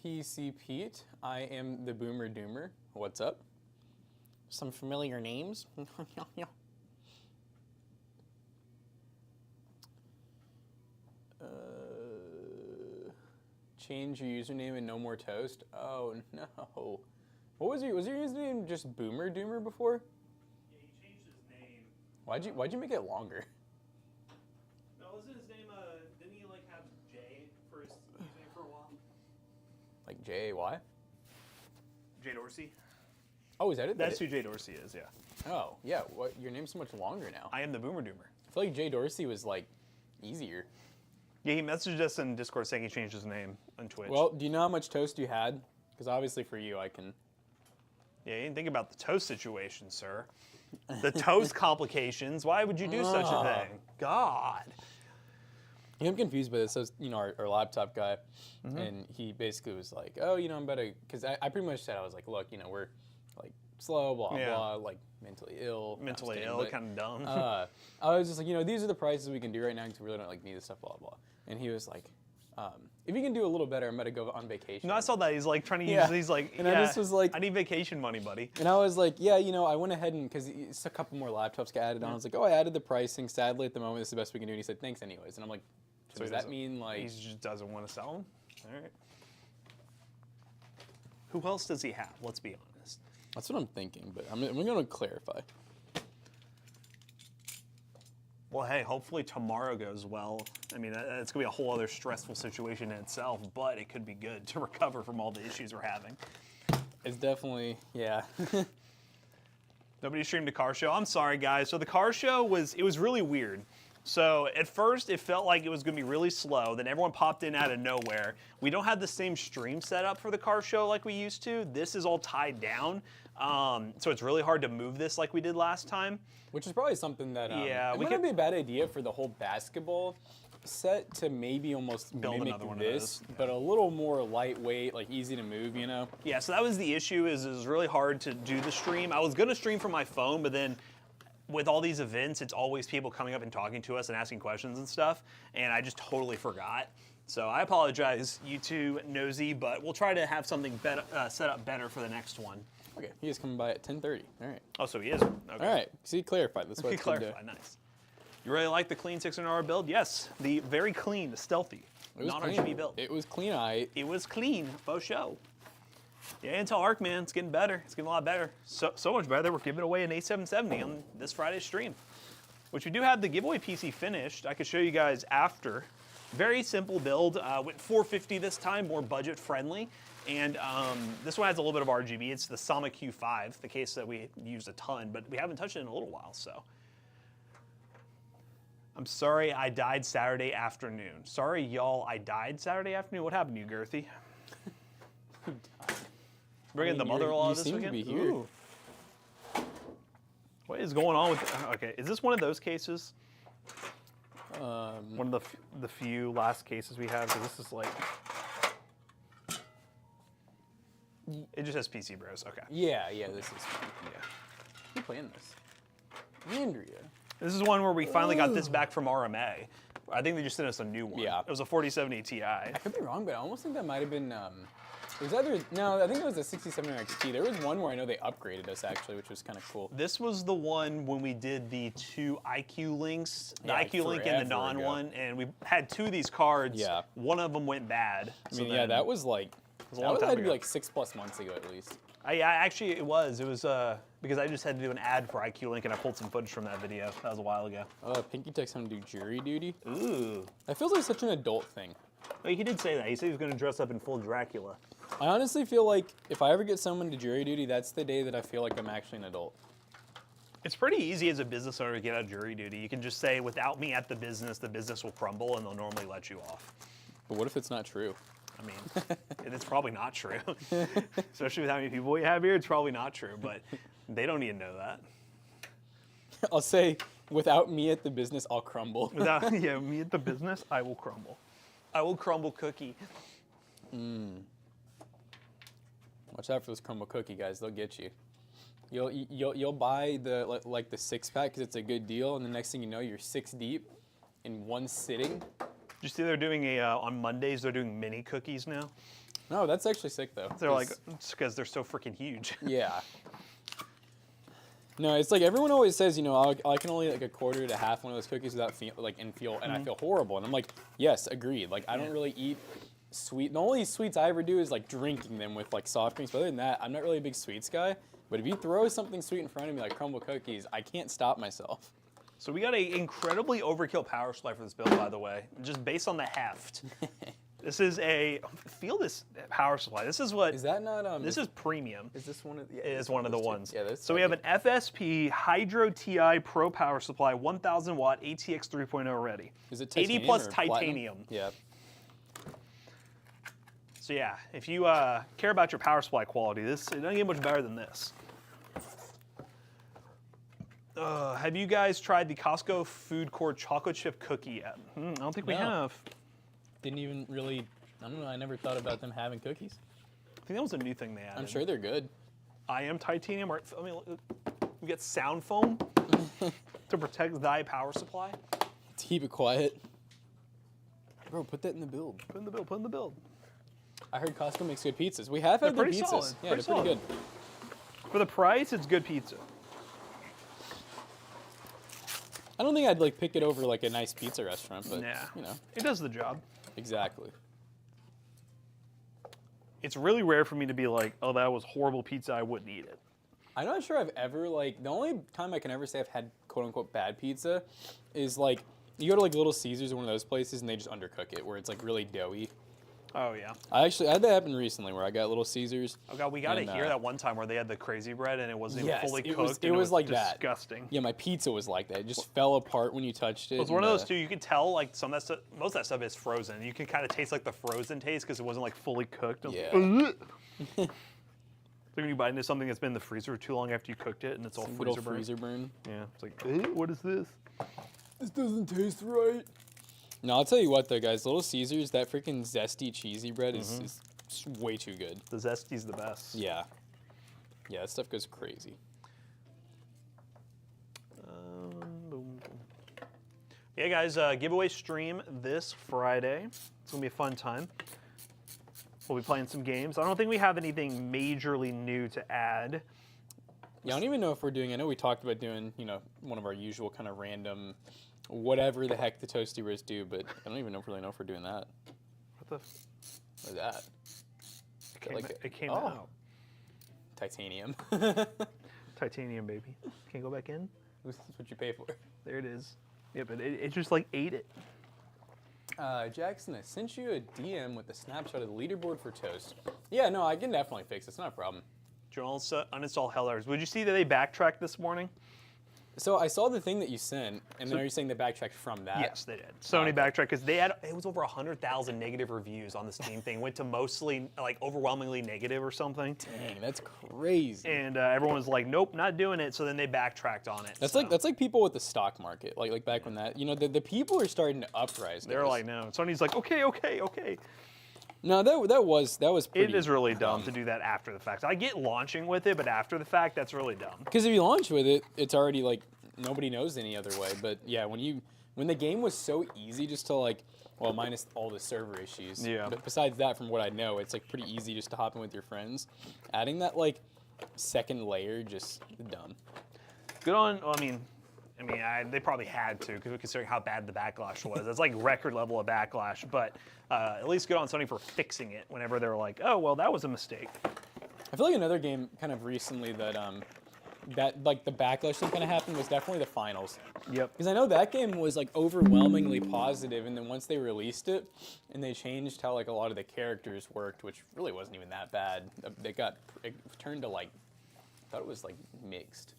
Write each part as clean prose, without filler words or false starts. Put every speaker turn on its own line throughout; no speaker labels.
PC Pete. I am the Boomer Doomer. What's up? Some familiar names. Change your username and no more toast. Oh no. What was your username just Boomer Doomer before?
Yeah, he changed his name.
Why'd you make it longer?
No, wasn't his name didn't he like have Jay for his username for a while?
Like J-A-Y?
Jay Dorsey?
Oh, is that it?
That's who Jay Dorsey is, yeah.
Oh, yeah. What? Your name's so much longer now.
I am the Boomer Doomer.
I feel like Jay Dorsey was like easier.
Yeah, he messaged us in Discord saying he changed his name on Twitch.
Well, do you know how much toast you had? Because obviously for you, I can.
Yeah, you didn't think about the toast situation, sir. The toast complications. Why would you do such a thing? God.
Yeah, I'm confused by this. So, our laptop guy, and he basically was like, oh, I'm better. Because I pretty much said, I was like, look, we're like slow, blah, blah, like mentally ill.
Mentally ill, kind of dumb.
I was just like, these are the prices we can do right now because we really don't like need this stuff, blah, blah. And he was like, if you can do a little better, I'm going to go on vacation.
No, I saw that. He's like trying to use, he's like,
and I just was like,
I need vacation money, buddy.
And I was like, yeah, I went ahead and, because a couple more laptops got added on, I was like, oh, I added the pricing. Sadly, at the moment, this is the best we can do. And he said, thanks anyways. And I'm like, so does that mean like.
He just doesn't want to sell them? All right. Who else does he have? Let's be honest.
That's what I'm thinking, but I'm going to clarify.
Well, hey, hopefully tomorrow goes well. I mean, it's going to be a whole other stressful situation in itself, but it could be good to recover from all the issues we're having.
It's definitely, yeah.
Nobody streamed the car show. I'm sorry, guys. So the car show was really weird. So at first, it felt like it was going to be really slow. Then everyone popped in out of nowhere. We don't have the same stream set up for the car show like we used to. This is all tied down. So it's really hard to move this like we did last time.
Which is probably something that
yeah,
it wouldn't be a bad idea for the whole basketball set to maybe almost
build
mimic
another one
this,
of those.
but a little more lightweight, like easy to move,
Yeah, so that was the issue. Is it was really hard to do the stream. I was going to stream from my phone, but then with all these events, it's always people coming up and talking to us and asking questions and stuff, and I just totally forgot. So I apologize, you two nosy, but we'll try to have something set up better for the next one.
Okay, he is coming by at 10:30. All right.
Oh, so he is. Okay.
All right. See, clarified. That's what it's
clarified. Nice. You really like the clean 600R build? Yes, the very clean, the stealthy, non-RGB build.
It was clean.
It was clean, faux show. Yeah, Intel Arc, man, it's getting better. It's getting a lot better. So much better. We're giving away an A770 on this Friday's stream, which we do have the giveaway PC finished. I could show you guys after. Very simple build. Went 450 this time, more budget friendly. And this one has a little bit of RGB. It's the Sama Q5, the case that we used a ton, but we haven't touched it in a little while, so. I'm sorry I died Saturday afternoon. Sorry, y'all, I died Saturday afternoon. What happened to you, Girthy? Bringing the mother-in-law this weekend?
You seem to be here.
Ooh. What is going on with? Okay, is this one of those cases? One of the few last cases we have. Because this is like, it just has PC Bros. Okay.
Yeah, this is fun.
Yeah.
Who's playing this? Andrea.
This is one where we finally got this back from RMA. I think they just sent us a new one.
Yeah.
It was a 4070 Ti.
I could be wrong, but I almost think that might have been. It was either I think it was a 6700 XT. There was one where I know they upgraded us actually, which was kind of cool.
This was the one when we did the two IQ links, the
Yeah,
IQ link and the non one, and we had two of these cards.
Yeah.
One of them went bad.
I mean, yeah, that was like
a long time
had to be
ago.
like 6+ months ago at least.
Actually, it was. It was because I just had to do an ad for IQ Link, and I pulled some footage from that video. That was a while ago.
Pinky Tech's gonna do jury duty.
Ooh.
That feels like such an adult thing.
Well, he did say that. He said he was going to dress up in full Dracula.
I honestly feel like if I ever get someone to jury duty, that's the day that I feel like I'm actually an adult.
It's pretty easy as a business owner to get out of jury duty. You can just say, without me at the business will crumble, and they'll normally let you off.
But what if it's not true?
I mean, it's probably not true. Especially with how many people we have here, it's probably not true, but they don't need to know that.
I'll say, without me at the business, I'll crumble.
Without me at the business, I will crumble. I will crumble cookie.
Watch out for this crumble cookie, guys. They'll get you. You'll buy the like the 6-pack because it's a good deal, and the next thing you know, you're 6 deep in one sitting.
Did you see they're doing on Mondays, they're doing mini cookies now?
No, that's actually sick though.
They're like, it's because they're so freaking huge.
Yeah. No, it's like everyone always says, you know, I can only like a quarter to half one of those cookies without and I feel horrible. And I'm like, yes, agreed. Like I don't really eat sweet. The only sweets I ever do is like drinking them with like soft drinks. But other than that, I'm not really a big sweets guy. But if you throw something sweet in front of me like crumble cookies, I can't stop myself.
So we got an incredibly overkill power supply for this build, by the way, just based on the heft. This is feel this power supply. This is what.
Is that not?
This is premium.
Is this one of? Yeah,
It is one of the ones.
Yeah,
so we have an FSP Hydro TI Pro power supply, 1,000 watt ATX 3.0 ready.
Is it
80
titanium
plus
or
titanium.
platinum? Yeah.
So yeah, if you care about your power supply quality, it doesn't get much better than this. Have you guys tried the Costco Food Court chocolate chip cookie yet? I don't think we have.
Didn't even really. I don't know. I never thought about them having cookies.
I think that was a new thing they added.
I'm sure they're good.
I am titanium. I mean, we get sound foam to protect thy power supply.
To keep it quiet. Bro, put that in the build.
Put in the build. Put in the build.
I heard Costco makes good pizzas. We have had good
pretty
pizzas.
solid.
Yeah,
Pretty
they're pretty good.
For the price, it's good pizza.
I don't think I'd like pick it over like a nice pizza restaurant, but you know.
It does the job.
Exactly.
It's really rare for me to be like, oh, that was horrible pizza, I wouldn't eat it.
I'm not sure I've ever like, the only time I can ever say I've had quote unquote bad pizza is like, you go to like Little Caesars or one of those places and they just undercook it where it's like really doughy.
Oh, yeah.
I had that happen recently where I got Little Caesars.
Oh, God, we got it here that one time where they had the crazy bread and it wasn't even fully cooked.
It was like
disgusting.
that. Yeah, my pizza was like that. It just fell apart when you touched it.
It was one of those, too. You could tell, like, some of that stuff, most of that stuff is frozen. You can kind of taste, like, the frozen taste because it wasn't, like, fully cooked.
Yeah.
Like when you bite into something that's been in the freezer for too long after you cooked it and it's all freezer burn. Yeah. It's like, what is this?
This doesn't taste right. No, I'll tell you what though, guys. Little Caesars, that freaking zesty cheesy bread is way too good.
The zesty's the best.
Yeah. Yeah, that stuff goes crazy.
Yeah, guys, giveaway stream this Friday. It's going to be a fun time. We'll be playing some games. I don't think we have anything majorly new to add.
Yeah, I don't even know if we're doing, I know we talked about doing, you know, one of our usual kind of random, whatever the heck the Toasty Bros do, but I don't even really know if we're doing that.
What the?
What is that?
It came out.
Titanium.
Titanium, baby. Can't go back in?
This is what you pay for.
There it is. Yeah, but it just like ate it.
Jackson, I sent you a DM with a snapshot of the leaderboard for Toast. Yeah, no, I can definitely fix it. It's not a problem.
Joel, uninstall Hellers. Would you see that they backtracked this morning?
So I saw the thing that you sent, and then are you saying they backtracked from that?
Yes, they did. Sony backtracked because it was over 100,000 negative reviews on the Steam thing. Went to mostly, like, overwhelmingly negative or something.
Dang, that's crazy.
And everyone was like, nope, not doing it. So then they backtracked on it.
That's like people with the stock market, like back when that, you know, the people are starting to uprise.
They're like, no. Sony's like, okay.
No, that was pretty.
It is really dumb to do that after the fact. I get launching with it, but after the fact, that's really dumb.
Because if you launch with it, it's already like nobody knows any other way. But yeah, when the game was so easy, just to like, well, minus all the server issues.
Yeah.
But besides that, from what I know, it's like pretty easy just to hop in with your friends. Adding that like second layer, just dumb.
Good on. Well, I mean, they probably had to, because considering how bad the backlash was. That's like record level of backlash. But at least good on Sony for fixing it whenever they're like, oh, well, that was a mistake.
I feel like another game kind of recently that like the backlash that kind of happened was definitely the finals.
Yep.
Because I know that game was like overwhelmingly positive, and then once they released it and they changed how like a lot of the characters worked, which really wasn't even that bad, it turned to like, I thought it was like mixed.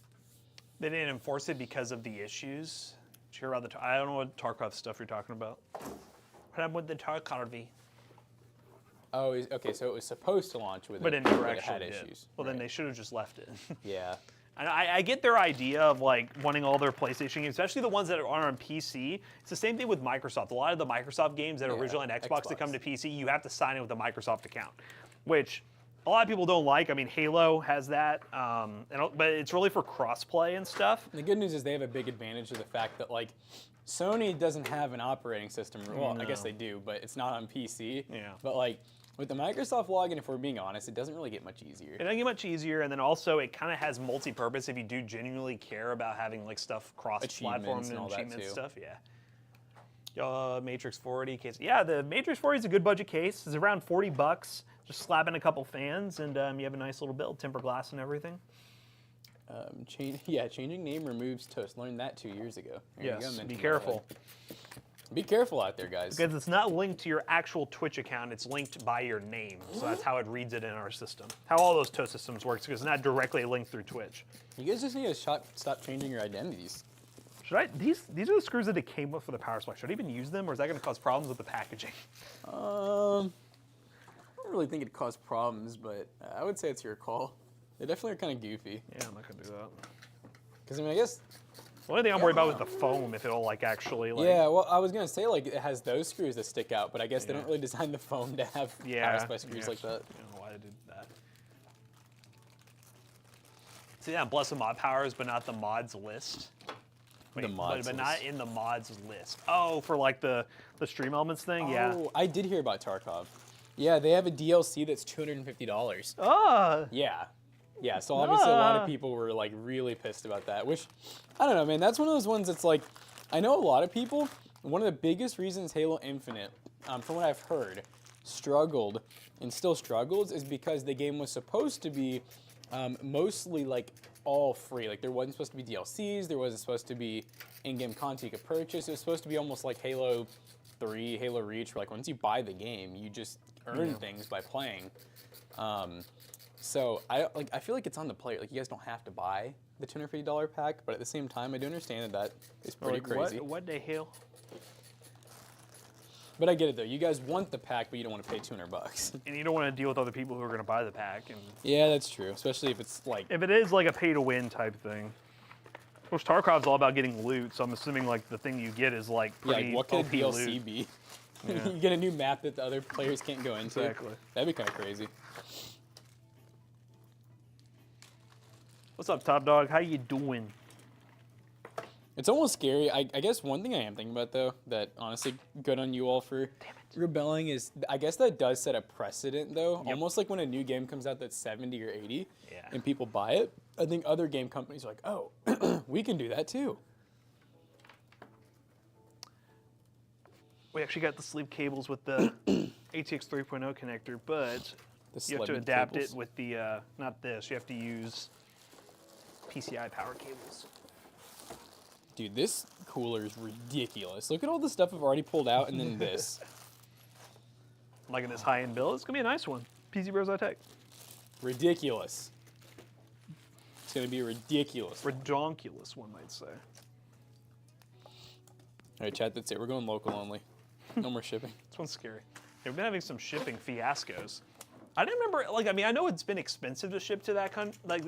They didn't enforce it because of the issues. Did you hear about I don't know what Tarkov stuff you're talking about. What happened with the Tarkov?
Oh, okay, so it was supposed to launch with
but
it,
never
but it
actually
had
did.
issues.
Well,
right.
then they should have just left it.
Yeah.
And I get their idea of like wanting all their PlayStation games, especially the ones that are on PC. It's the same thing with Microsoft. A lot of the Microsoft games that are originally on Xbox that come to PC, you have to sign in with a Microsoft account, which a lot of people don't like. I mean, Halo has that, but it's really for cross-play and stuff.
The good news is they have a big advantage of the fact that like Sony doesn't have an operating system. Well, I guess they do, but it's not on PC.
Yeah.
But like With the Microsoft login, if we're being honest, it doesn't really get much easier.
It doesn't get much easier, and then also it kind of has multi-purpose if you do genuinely care about having like stuff cross-platform and achievement stuff. Yeah. Matrix 40 case. Yeah, the Matrix 40 is a good budget case. It's around $40. Just slap in a couple fans, and you have a nice little build, tempered glass and everything.
Changing name removes toast. Learned that 2 years ago.
Yes, be careful.
Be careful out there, guys.
Because it's not linked to your actual Twitch account, it's linked by your name. So that's how it reads it in our system. How all those toast systems work, because it's not directly linked through Twitch.
You guys just need to stop changing your identities.
Should I? These are the screws that it came with for the power supply. Should I even use them, or is that going to cause problems with the packaging?
I don't really think it'd cause problems, but I would say it's your call. They definitely are kind of goofy.
Yeah, I'm not going to do that.
Because, I mean, I guess...
The only thing I'm worried about is the foam, if it'll, like, actually, like...
Yeah, well, I was going to say, like, it has those screws that stick out, but I guess they don't really design the foam to have power supply screws like that.
I don't know why they did that. See, yeah, bless the mod powers, but not the mods list. Wait, but not in the mods list. Oh, for, like, the stream elements thing? Yeah.
Oh, I did hear about Tarkov. Yeah, they have a DLC that's $250.
Oh!
Yeah. Yeah, so obviously a lot of people were like really pissed about that, which, I don't know, man, that's one of those ones that's like, I know a lot of people, one of the biggest reasons Halo Infinite, from what I've heard, struggled and still struggles is because the game was supposed to be mostly like all free. Like there wasn't supposed to be DLCs, there wasn't supposed to be in-game content you could purchase. It was supposed to be almost like Halo 3, Halo Reach, where like once you buy the game, you just earn things by playing. So I feel like it's on the player. Like you guys don't have to buy the $250 pack, but at the same time, I do understand that is pretty crazy.
What the hell?
But I get it though. You guys want the pack, but you don't want to pay $200.
And you don't want to deal with other people who are going to buy the pack. And
yeah, that's true. Especially if it's like
if it is like a pay-to-win type thing. Of course, Tarkov's all about getting loot, so I'm assuming like the thing you get is like pretty
like what could
OP
DLC
loot.
be?
Yeah.
You get a new map that the other players can't go into.
Exactly.
That'd be kind of crazy.
What's up, Top Dog? How you doing?
It's almost scary. I guess one thing I am thinking about, though, that honestly, good on you all for rebelling is, I guess that does set a precedent, though.
Yep.
Almost like when a new game comes out that's 70 or 80
Yeah.
and people buy it, I think other game companies are like, oh, we can do that too.
We actually got the sleeve cables with the ATX 3.0 connector, but you have to adapt it with the, not this, you have to use PCI power cables.
Dude, this cooler is ridiculous. Look at all the stuff I've already pulled out and then this.
Liking this high-end build. It's going to be a nice one. pcbros high tech.
Ridiculous. It's going to be ridiculous.
Redonkulous, one might say.
All right, chat, that's it. We're going local only. No more shipping.
This one's scary. Yeah, we've been having some shipping fiascos. I didn't remember, like, I mean, I know it's been expensive to ship to that country. That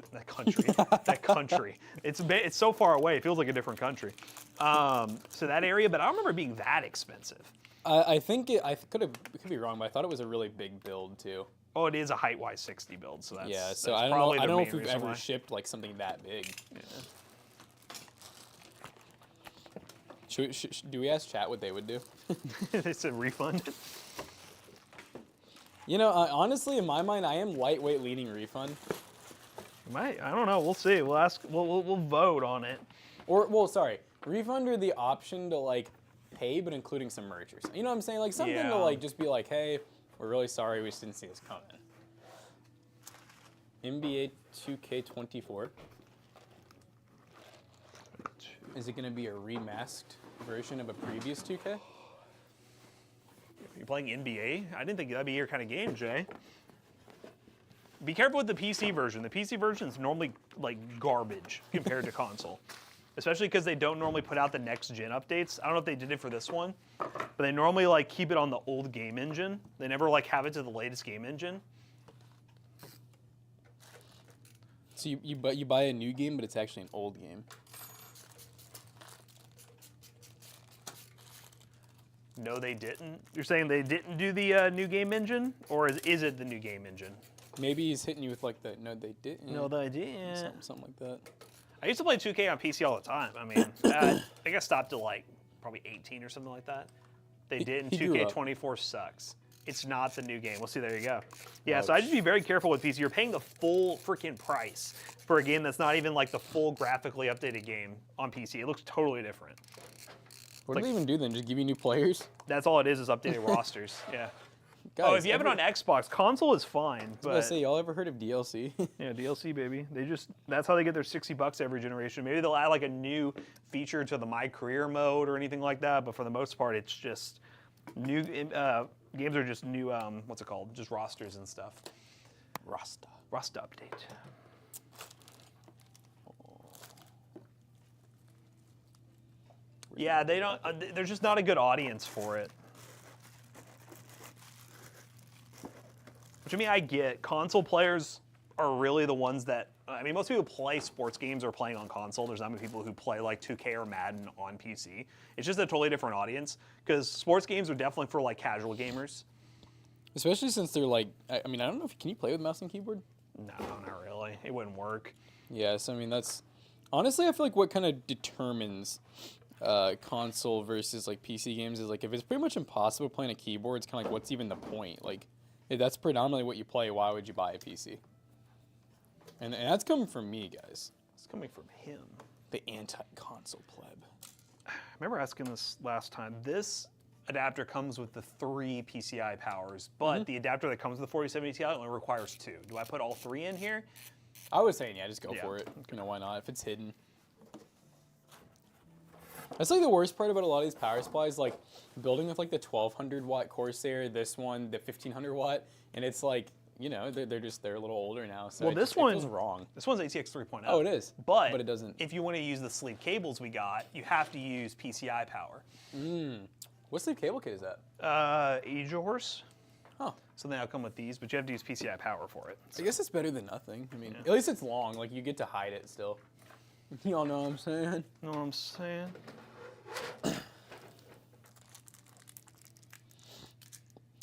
country. It's so far away, it feels like a different country. So that area, but I don't remember it being that expensive.
I think I could be wrong, but I thought it was a really big build too.
Oh, it is a height-wise 60 build, so that's
yeah. So
that's
I
probably
don't know
the
if
main
we've
reason
ever
why.
shipped like something that big.
Yeah.
Do we ask chat what they would do?
They said refund.
You know, honestly, in my mind, I am lightweight leaning refund.
I don't know. We'll see. We'll ask. We'll vote on it.
Or, well, sorry, refund or the option to like pay, but including some merch or something. You know what I'm saying? Like something to like just be like, hey, we're really sorry, we just didn't see this coming. NBA 2K24. Is it going to be a remasked version of a previous 2K?
You playing NBA? I didn't think that'd be your kind of game, Jay. Be careful with the PC version. The PC version is normally like garbage compared to console. Especially because they don't normally put out the next gen updates. I don't know if they did it for this one, but they normally like keep it on the old game engine. They never like have it to the latest game engine.
So you buy a new game, but it's actually an old game.
No, they didn't. You're saying they didn't do the new game engine, or is it the new game engine?
Maybe he's hitting you with like the no, they didn't.
No, they didn't.
Something like that.
I used to play 2K on PC all the time. I mean, I think I stopped at like probably 18 or something like that. They didn't.
He grew up.
2K24 sucks. it's not the new game. We'll see. There you go. Yeah, so I just be very careful with PC. You're paying the full freaking price for a game that's not even like the full graphically updated game on PC. It looks totally different.
What do they even do then? Just give you new players?
That's all it is updated rosters. Yeah.
Guys,
oh, if you have it on Xbox, console is fine. But
I was gonna say, y'all ever heard of DLC?
yeah, DLC, baby. That's how they get their $60 every generation. Maybe they'll add like a new feature to the My Career mode or anything like that. But for the most part, it's just new games are just new. What's it called? Just rosters and stuff.
Rasta
update. Yeah, they don't. There's just not a good audience for it. Which, I mean, I get. Console players are really the ones that, I mean, most people who play sports games are playing on console. There's not many people who play like 2K or Madden on PC. It's just a totally different audience because sports games are definitely for like casual gamers.
Especially since they're like, I mean, I don't know if, can you play with mouse and keyboard?
No, not really. It wouldn't work.
Yes, I mean, that's, honestly, I feel like what kind of determines console versus like PC games is like, if it's pretty much impossible playing a keyboard, it's kind of like, what's even the point? Like, if that's predominantly what you play, why would you buy a PC? And that's coming from me, guys.
It's coming from him.
The anti-console pleb.
I remember asking this last time. This adapter comes with the 3 PCI powers, but the adapter that comes with the 4070 Ti only requires 2. Do I put all 3 in here?
I was saying, yeah, just go for it. You know, why not? If it's hidden. That's like the worst part about a lot of these power supplies, like building with like the 1200 watt Corsair, this one, the 1500 watt, and it's like, you know, they're a little older now, so
well, this one
feels wrong.
This one's ATX 3.0.
Oh, it is.
But
it doesn't.
If you want to use the sleeve cables we got, you have to use PCI power.
What sleeve cable kit is that?
Aegis.
Huh.
So they now come with these, but you have to use PCI power for it. So.
I guess it's better than nothing. I mean, at least it's long. Like, you get to hide it still. Y'all know what I'm saying?
Know what I'm saying?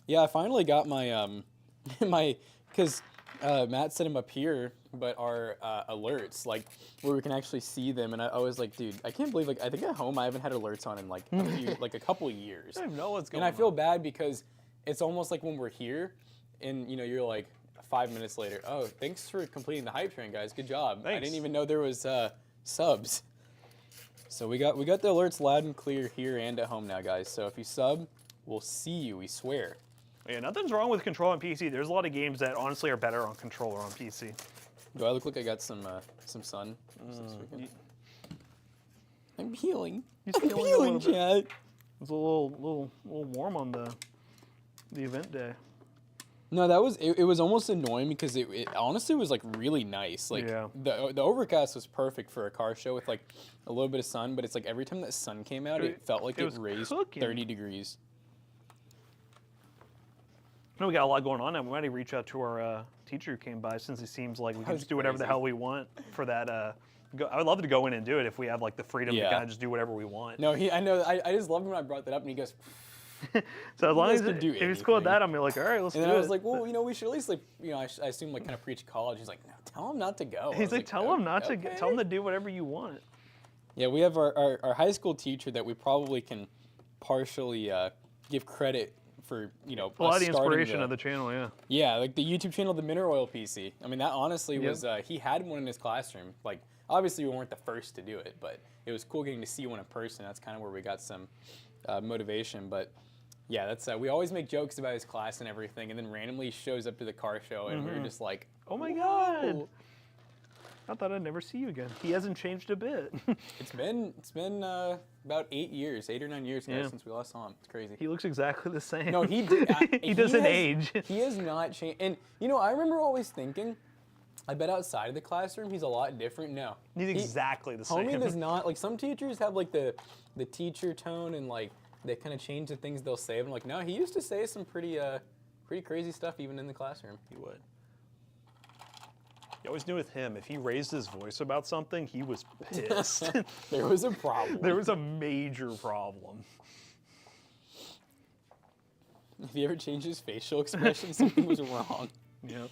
Yeah, I finally got my because Matt set them up here, but our alerts, like where we can actually see them, and I was like, dude, I can't believe, like, I think at home I haven't had alerts on in like a couple of years.
I don't know what's going on.
And I feel bad because it's almost like when we're here, and you know, you're like 5 minutes later, oh, thanks for completing the hype train, guys, good job.
Thanks.
I didn't even know there was subs. So we got the alerts loud and clear here and at home now, guys. So if you sub, we'll see you, we swear.
Yeah, nothing's wrong with control on PC. There's a lot of games that honestly are better on controller on PC.
Do I look like I got some sun this weekend? I'm healing. I'm healing, Chad.
It's a little warm on the event day.
No, that was it was almost annoying because it honestly was like really nice. Like the overcast was perfect for a car show with like a little bit of sun, but it's like every time that sun came out, it felt like it raised 30 degrees.
I know we got a lot going on now. We might reach out to our teacher who came by, since it seems like we can just do whatever the hell we want for that. I would love to go in and do it if we have like the freedom to kind of just do whatever we want.
No, I know. I just loved when I brought that up, and he goes.
So as long as if he's cool with that, I'm like, all right, let's do it.
And I was like, well, you know, we should at least, like, you know, I assume like kind of preach college. He's like, no, tell him not to go.
He's like, tell him not to go. Tell him to do whatever you want.
Yeah, we have our high school teacher that we probably can partially give credit for, you know,
a lot of the inspiration of the channel, yeah.
Yeah, like the YouTube channel, the Mineral PC. I mean, that honestly was, he had one in his classroom. Like, obviously we weren't the first to do it, but it was cool getting to see one in person. That's kind of where we got some motivation, but yeah, that's we always make jokes about his class and everything, and then randomly he shows up to the car show, and we were just like,
oh my god! I thought I'd never see you again. He hasn't changed a bit.
It's been about 8 or 9 years guys, since we last saw him. It's crazy.
He looks exactly the same.
No, he did.
He doesn't age.
He has not changed. And you know, I remember always thinking, I bet outside of the classroom he's a lot different. No,
he's exactly the same.
Homie does not. Like, some teachers have like the teacher tone, and like they kind of change the things they'll say. I'm like, no, he used to say some pretty crazy stuff even in the classroom.
He would. You always knew with him, if he raised his voice about something, he was pissed.
There was a problem.
There was a major problem.
If he ever changed his facial expression, something was wrong.
Yep.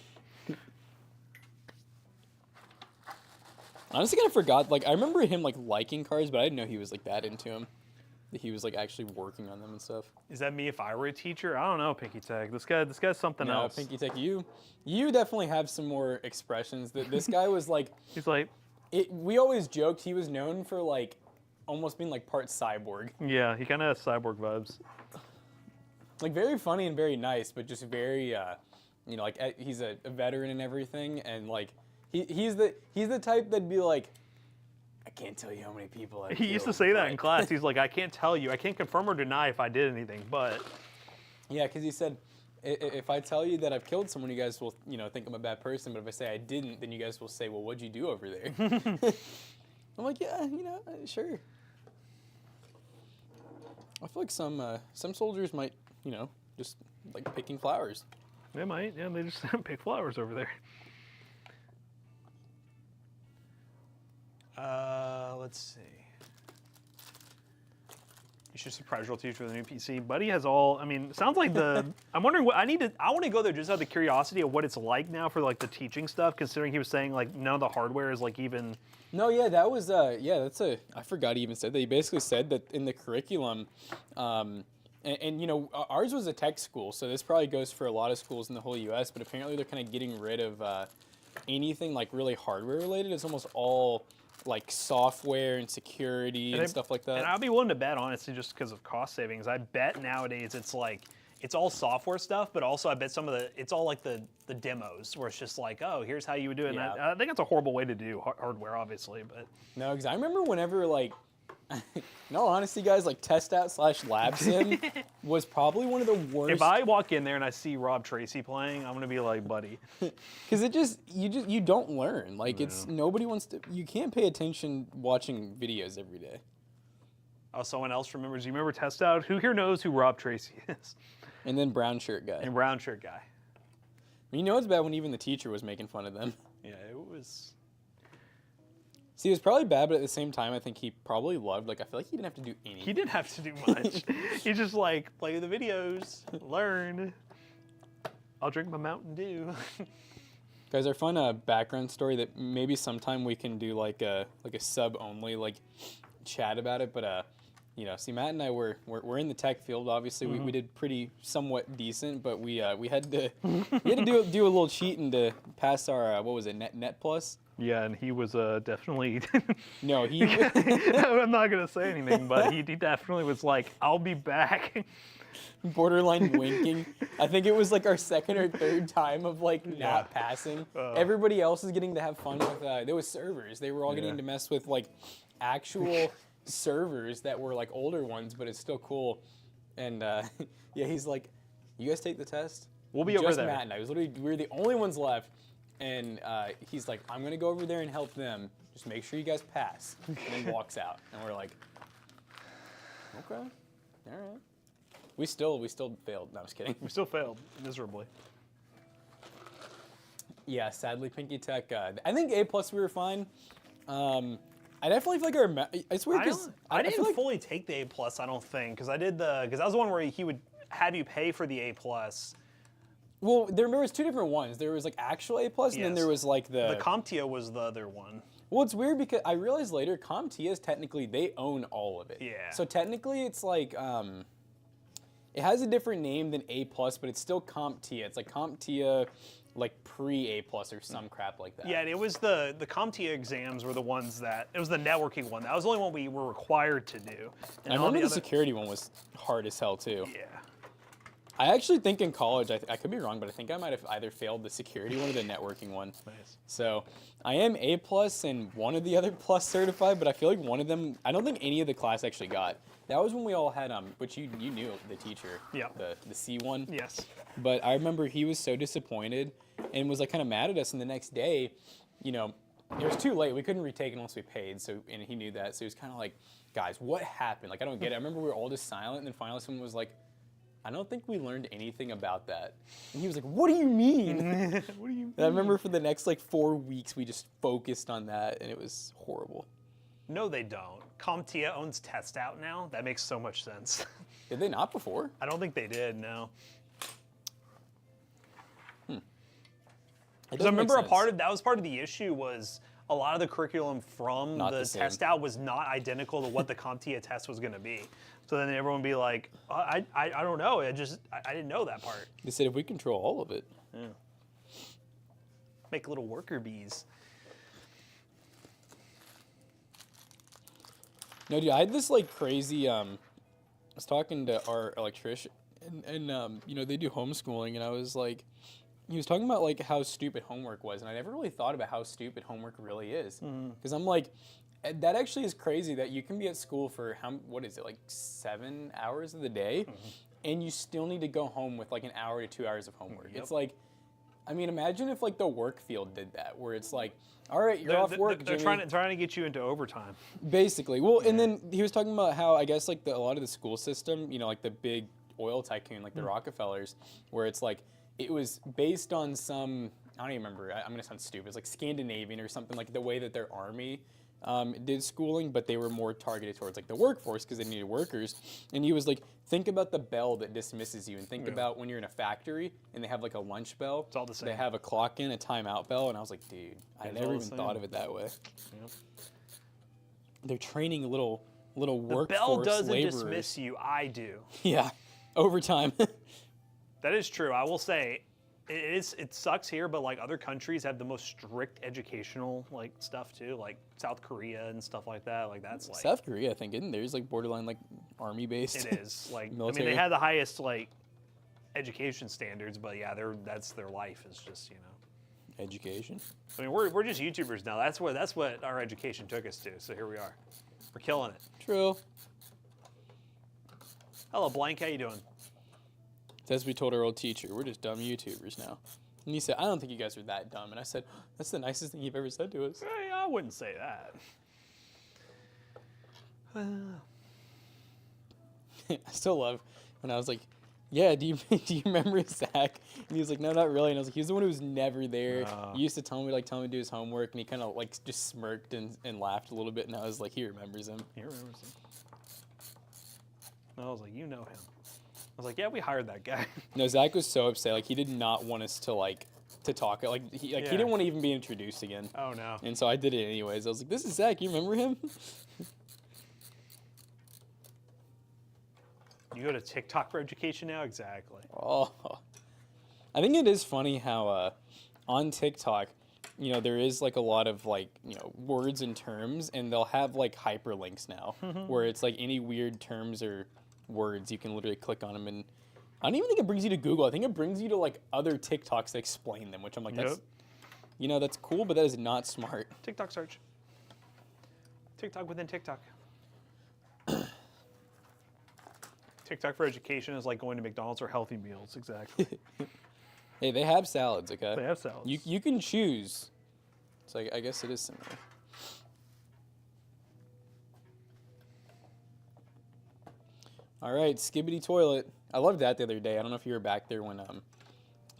Honestly, kind of forgot. Like, I remember him like liking cars, but I didn't know he was like that into him. that he was like actually working on them and stuff.
Is that me if I were a teacher? I don't know, Pinky Tech. This guy's something
No,
else.
Pinky Tech, you definitely have some more expressions. That this guy was like.
He's like.
We always joked he was known for like almost being like part cyborg.
Yeah, he kind of has cyborg vibes.
Like very funny and very nice, but just very, you know, like he's a veteran and everything, and like he's the type that'd be like, I can't tell you how many people I've
He used to
killed,
say that
like,
in class. He's like, I can't tell you, I can't confirm or deny if I did anything, but.
Yeah, because he said, if I tell you that I've killed someone, you guys will, you know, think I'm a bad person. But if I say I didn't, then you guys will say, well, what'd you do over there? I'm like, yeah, you know, sure. I feel like some soldiers might, you know, just like picking flowers.
They might, yeah, they just pick flowers over there. Let's see. You should surprise your teacher with a new PC. Buddy has all, I mean, sounds like the, I'm wondering what, I want to go there just out of the curiosity of what it's like now for like the teaching stuff, considering he was saying like none of the hardware is like even.
No, yeah, that was, yeah, I forgot he even said that. He basically said that in the curriculum, and you know, ours was a tech school, so this probably goes for a lot of schools in the whole U.S., but apparently they're kind of getting rid of anything like really hardware related. It's almost all like software and security and stuff like that.
And I'd be willing to bet, honestly, just because of cost savings. I bet nowadays it's like, it's all software stuff, but also I bet some of it's all like the demos where it's just like, oh, here's how you would do it.
Yeah.
And I think that's a horrible way to do hardware, obviously, but.
No, because I remember whenever like, no, honestly, guys, like test out / lab sim was probably one of the worst.
If I walk in there and I see Rob Tracy playing, I'm gonna be like, buddy.
Because you don't learn. Like it's nobody wants to. You can't pay attention watching videos every day.
Oh, someone else remembers. You remember test out? Who here knows who Rob Tracy is?
And then brown shirt guy.
And brown shirt guy.
You know it's bad when even the teacher was making fun of them.
Yeah, it was.
See, it was probably bad, but at the same time, I think he probably loved. Like, I feel like he didn't have to do anything.
He didn't have to do much. He just like play the videos, learn. I'll drink my Mountain Dew.
Guys, our fun background story that maybe sometime we can do like a sub only like chat about it. But you know, see, Matt and I we're in the tech field. Obviously, we did pretty somewhat decent, but we had to do a little cheating to pass our what was it, net plus.
Yeah, and he was definitely.
No, he.
I'm not gonna say anything, but he definitely was like, "I'll be back."
Borderline winking. I think it was like our second or third time of like not passing. Everybody else is getting to have fun with. There was servers. They were all getting to mess with like actual servers that were like older ones, but it's still cool. And yeah, he's like, "You guys take the test.
We'll be over there."
Matt and I. We were the only ones left. And he's like, I'm gonna go over there and help them. Just make sure you guys pass. And then walks out. And we're like, okay, all right. We still failed. No, I was kidding.
We still failed miserably.
Yeah, sadly, Pinky Tech. I think A+ we were fine. I definitely feel like our. It's weird because
I didn't fully take the A+. I don't think because I did because that was the one where he would have you pay for the A+.
Well, there was two different ones. There was like actual A+, and then there was like the
CompTIA was the other one.
Well, it's weird because I realized later CompTIA is technically they own all of it.
Yeah.
So technically, it's like it has a different name than A+, but it's still CompTIA. It's like CompTIA, like pre-A+ or some crap like that.
Yeah, and it was the CompTIA exams were the ones that it was the networking one. That was the only one we were required to do. And
I remember the security one was hard as hell too.
Yeah.
I actually think in college, I could be wrong, but I think I might have either failed the security one or the networking one.
Nice.
So I am A+ and one of the other plus certified, but I feel like one of them, I don't think any of the class actually got. That was when we all had, which you knew the teacher, the C one.
Yes.
But I remember he was so disappointed and was like kind of mad at us. And the next day, you know, it was too late. We couldn't retake it unless we paid. So, and he knew that. So he was kind of like, guys, what happened? Like, I don't get it. I remember we were all just silent. And then finally someone was like, I don't think we learned anything about that. And he was like, what do you mean?
What do you mean?
And I remember for the next like 4 weeks, we just focused on that and it was horrible.
No, they don't. CompTIA owns Test Out now. That makes so much sense.
Did they not before?
I don't think they did, no. Because I remember that was part of the issue was a lot of the curriculum from
Not
the
the same.
test out was not identical to what the CompTIA test was going to be. So then everyone would be like, I don't know. I didn't know that part.
They said if we control all of it.
Yeah. Make little worker bees.
No, dude, I had this like crazy. I was talking to our electrician, and you know, they do homeschooling, and I was like, he was talking about like how stupid homework was, and I never really thought about how stupid homework really is, because I'm like, that actually is crazy that you can be at school for what is it, like 7 hours of the day, and you still need to go home with like an hour to 2 hours of homework.
Yep.
It's like, I mean, imagine if like the work field did that, where it's like, all right, you're off work,
They're
Jimmy.
trying to get you into overtime.
Basically. Well, and then he was talking about how I guess like a lot of the school system, you know, like the big oil tycoon, like the Rockefellers, where it's like it was based on some, I don't even remember, I'm going to sound stupid, it's like Scandinavian or something, like the way that their army did schooling, but they were more targeted towards like the workforce because they needed workers. And he was like, think about the bell that dismisses you, and think about when you're in a factory and they have like a lunch bell.
It's all the same.
They have a clock in, a timeout bell, and I was like, dude, I never even thought of it that way.
Yep.
They're training little
The
workforce
bell doesn't
laborers.
dismiss you. I do.
Yeah, overtime.
That is true. I will say, it sucks here, but like other countries have the most strict educational like stuff too, like South Korea and stuff like that. Like that's like
South Korea, I think, isn't there? It's like borderline like army based.
it is like
Military.
I mean they have the highest like education standards, but yeah, that's their life is just
Education.
I mean we're just YouTubers now. That's what our education took us to. So here we are, we're killing it.
True.
Hello, Blank. How you doing?
As we told our old teacher, we're just dumb YouTubers now. And he said, I don't think you guys are that dumb. And I said, that's the nicest thing you've ever said to us.
Hey, I wouldn't say that.
I still love when I was like, yeah, do you remember Zach? And he was like, no, not really. And I was like, he was the one who was never there. He used to tell me to do his homework, and he kind of like just smirked and laughed a little bit. And I was like, he remembers him.
He remembers him. I was like, you know him. I was like, yeah, we hired that guy.
No, Zach was so upset. Like, he did not want us to talk. Like, he didn't want to even be introduced again.
Oh, no.
And so I did it anyways. I was like, this is Zach. You remember him?
You go to TikTok for education now? Exactly.
Oh. I think it is funny how on TikTok, you know, there is like a lot of like, you know, words and terms, and they'll have like hyperlinks now where it's like any weird terms or words, you can literally click on them, and I don't even think it brings you to Google. I think it brings you to like other TikToks that explain them, which I'm like, that's, you know, that's cool, but that is not smart.
TikTok search. TikTok within TikTok. TikTok for education is like going to McDonald's or Healthy Meals, exactly.
Hey, they have salads, okay?
They have salads.
You can choose. So I guess it is similar. All right, Skibbity Toilet. I loved that the other day. I don't know if you were back there when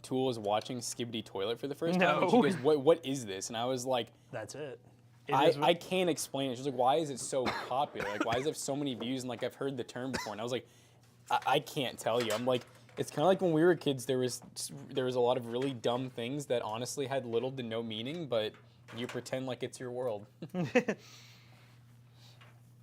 Tool was watching Skibbity Toilet for the first time. And she goes, what is this? And I was like,
that's it.
I can't explain it. She was like, why is it so popular? Like, why does it have so many views? And like, I've heard the term before. And I was like, I can't tell you. I'm like, it's kind of like when we were kids, there was a lot of really dumb things that honestly had little to no meaning, but you pretend like it's your world.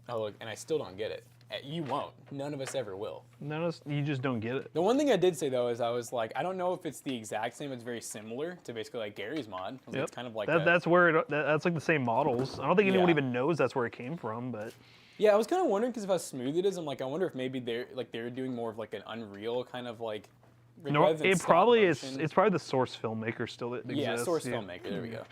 Oh, look, and I still don't get it. You won't. None of us ever will.
None of us, you just don't get it.
The one thing I did say, though, is I was like, I don't know if it's the exact same. It's very similar to basically like Gary's mod. Like, it's kind of like
that's where that's like the same models. I don't think anyone even knows that's where it came from, but
yeah, I was kind of wondering because of how smooth it is. I'm like, I wonder if maybe they're doing more of like an Unreal kind of like.
No, it probably is. It's probably the source filmmaker still that exists.
Yeah, source filmmaker. There we go.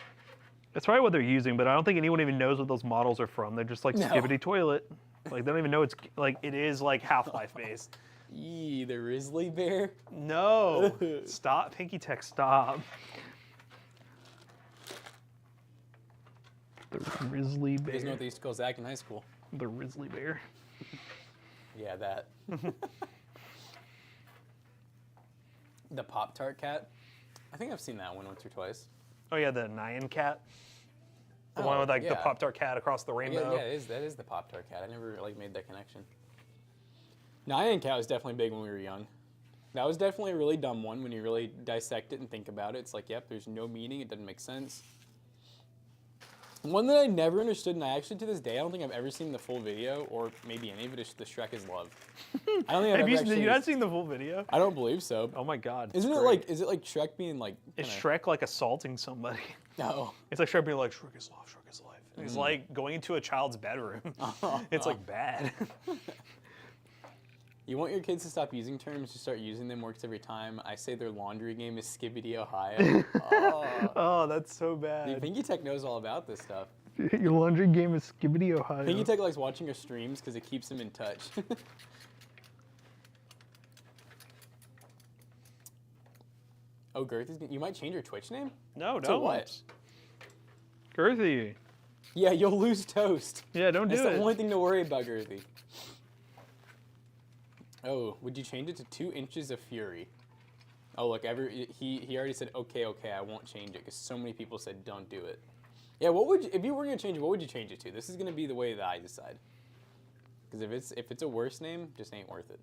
That's probably what they're using, but I don't think anyone even knows what those models are from. They're just like Skibbity Toilet. Like they don't even know it's like it is like Half-Life based.
Yee, the Grizzly Bear?
No. Stop, Pinky Tech, stop. The Grizzly Bear.
You guys know what they used to call Zach in high school?
The Grizzly Bear.
Yeah, that. The Pop-Tart cat? I think I've seen that one once or twice.
Oh yeah, the Nyan cat. The one with like the Pop-Tart cat across the rainbow.
Yeah, that is the Pop-Tart cat. I never like made that connection. Nyan cat was definitely big when we were young. That was definitely a really dumb one when you really dissect it and think about it. It's like, yep, there's no meaning. It doesn't make sense. One that I never understood, and I actually to this day I don't think I've ever seen the full video, or maybe any of it, is the Shrek is Love. I don't think I've ever actually.
You not seen the full video?
I don't believe so.
Oh my god.
Isn't it like? Is it like Shrek being like?
Is Shrek like assaulting somebody?
No.
It's like Shrek being like, Shrek is love, Shrek is life. And he's like going into a child's bedroom. It's like bad.
You want your kids to stop using terms, just start using them. Works every time. I say their laundry game is Skibbity Ohio.
Oh, that's so bad.
Dude, Pinky Tech knows all about this stuff.
Your laundry game is Skibbity Ohio.
Pinky Tech likes watching our streams because it keeps him in touch. Oh, Girth is. You might change your Twitch name?
No, don't.
To what?
Girthy.
Yeah, you'll lose toast.
Yeah, don't do
That's
it.
the only thing to worry about, Girthy. Oh, would you change it to 2 inches of fury? Oh, look, he already said, okay, I won't change it, because so many people said don't do it. Yeah, what would you, if you were going to change it, what would you change it to? This is going to be the way that I decide. Because if it's a worse name, just ain't worth it.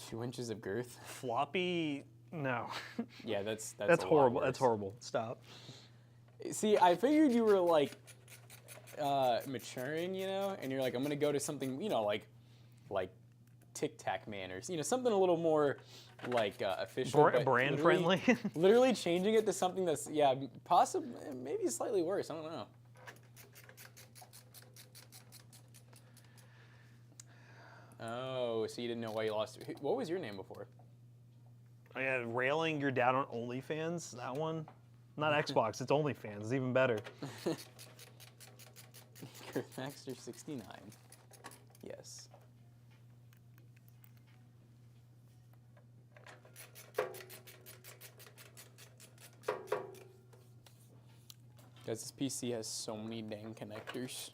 2 inches of girth?
Floppy, no.
Yeah, that's
horrible. That's horrible. Stop.
See, I figured you were like maturing, you know, and you're like, I'm gonna go to something, you know, like Tic Tac Man, or something a little more like official,
brand friendly.
Literally changing it to something that's possibly maybe slightly worse. I don't know. Oh, so you didn't know why you lost. What was your name before?
Oh yeah, railing your dad on OnlyFans. That one, not Xbox. It's OnlyFans. It's even better.
Maxter 69. Yes. Guys, this PC has so many dang connectors.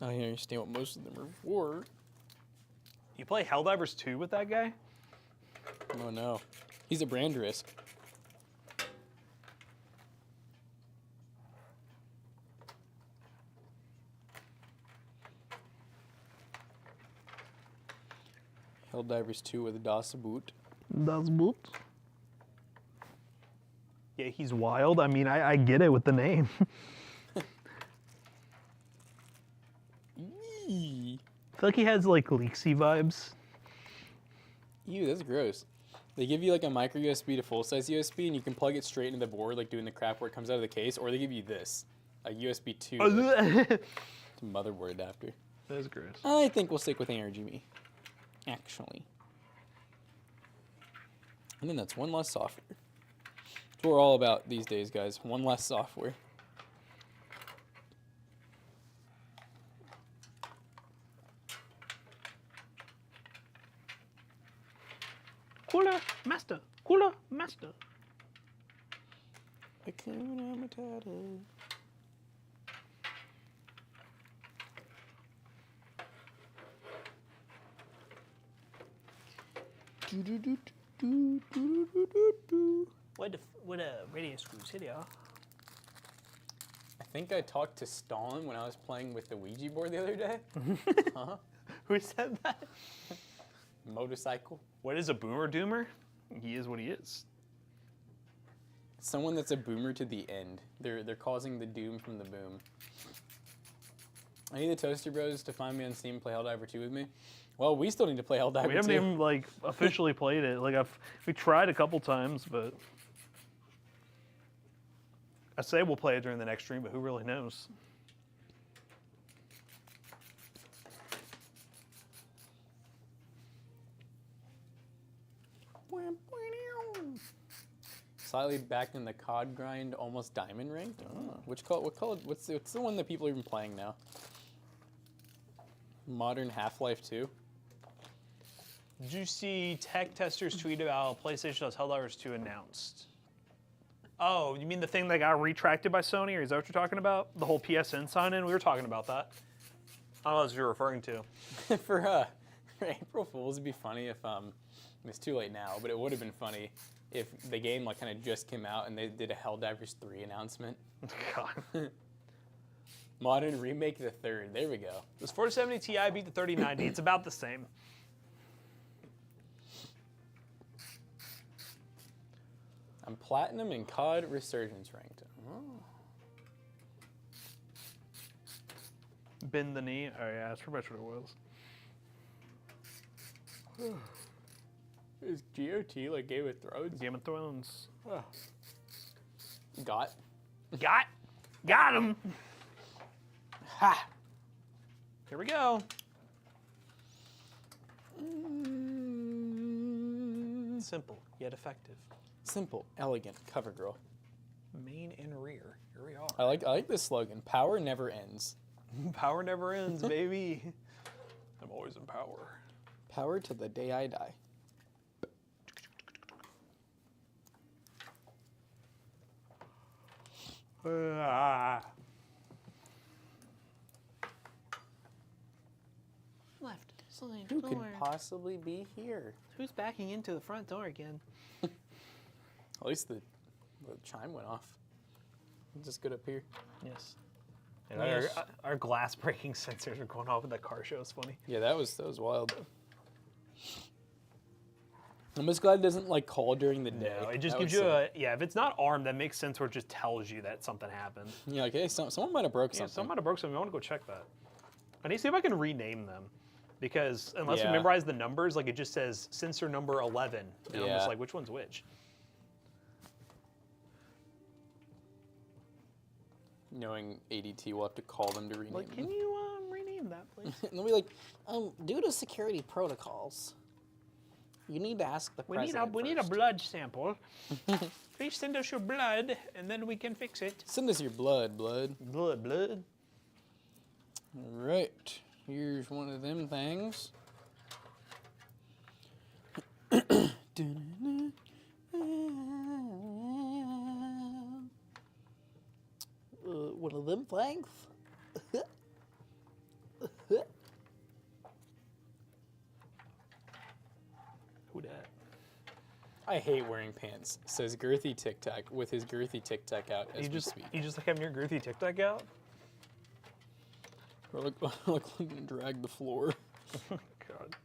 I don't understand what most of them are for.
You play Helldivers 2 with that guy?
Oh no. He's a brand risk. Helldivers 2 with a Das Boot.
Das Boot.
Yeah, he's wild. I mean, I get it with the name.
Eee.
I feel like he has like Leaksy vibes.
Ew, that's gross. They give you like a micro USB to full size USB, and you can plug it straight into the board, like doing the crap where it comes out of the case, or they give you this, a USB 2 motherboard adapter.
That's gross.
I think we'll stick with ARGB, actually. And then that's one less software. That's what we're all about these days, guys. One less software.
Cooler master. Cooler master.
Hakuna Matata.
What a radio screws here.
I think I talked to Stalin when I was playing with the Ouija board the other day. Huh?
Who said that?
Motorcycle.
What is a boomer doomer? He is what he is.
Someone that's a boomer to the end. They're causing the doom from the boom. I need the Toaster Bros to find me on Steam and play Helldiver 2 with me. Well, we still need to play Helldiver 2.
We haven't even like officially played it. Like we tried a couple times, but I say we'll play it during the next stream, but who really knows?
Slightly back in the COD grind, almost diamond ranked. Oh. Which color? What color? What's the one that people are even playing now? Modern Half-Life 2.
Did you see tech testers tweet about PlayStation has Helldivers 2 announced? Oh, you mean the thing that got retracted by Sony, or is that what you're talking about? The whole PSN sign-in? We were talking about that. I don't know what you're referring to.
For April Fools, it'd be funny if it's too late now, but it would have been funny if the game like kind of just came out and they did a Helldivers 3 announcement.
God.
Modern Remake the 3rd. There we go.
Does 4070 Ti beat the 3090? It's about the same.
I'm platinum in COD Resurgence ranked. Oh.
Bend the knee. Oh yeah, that's pretty much what it was.
Is GOT like Game of Thrones?
Game of Thrones.
Oh. Got
Got him.
ha.
Here we go. Simple yet effective.
Simple, elegant, cover girl.
Main and rear. Here we are.
I like this slogan. Power never ends.
Power never ends, baby. I'm always in power.
Power till the day I die.
Left side
Who could
door.
possibly be here?
Who's backing into the front door again?
At least the chime went off. Just good up here.
Yes. And
Yes.
our glass breaking sensors are going off at that car show. It's funny.
Yeah, that was wild. I'm just glad it doesn't like call during the day.
No, it just
That
gives
would
you
suck.
if it's not armed, that makes sense where it just tells you that something happened.
Yeah, like, hey, someone might have broke
Yeah,
something.
someone might have broke something. I want to go check that. I need to see if I can rename them. Because unless we
Yeah.
memorize the numbers, like it just says sensor number 11. And I'm
Yeah.
just like, which one's which?
Knowing ADT, we'll have to call them to rename
Like,
them.
can you rename that, please?
And they'll be like, due to security protocols, you need to ask the president
We need a
first.
blood sample. Please send us your blood, and then we can fix it.
Send us your blood.
Blood.
All right, here's one of them things. One of them things.
Who dat?
I hate wearing pants. Says Girthy Tic Tac with his Girthy Tic Tac out as we speak.
You just like having your girthy TikTok out?
Or look like drag the floor.
God.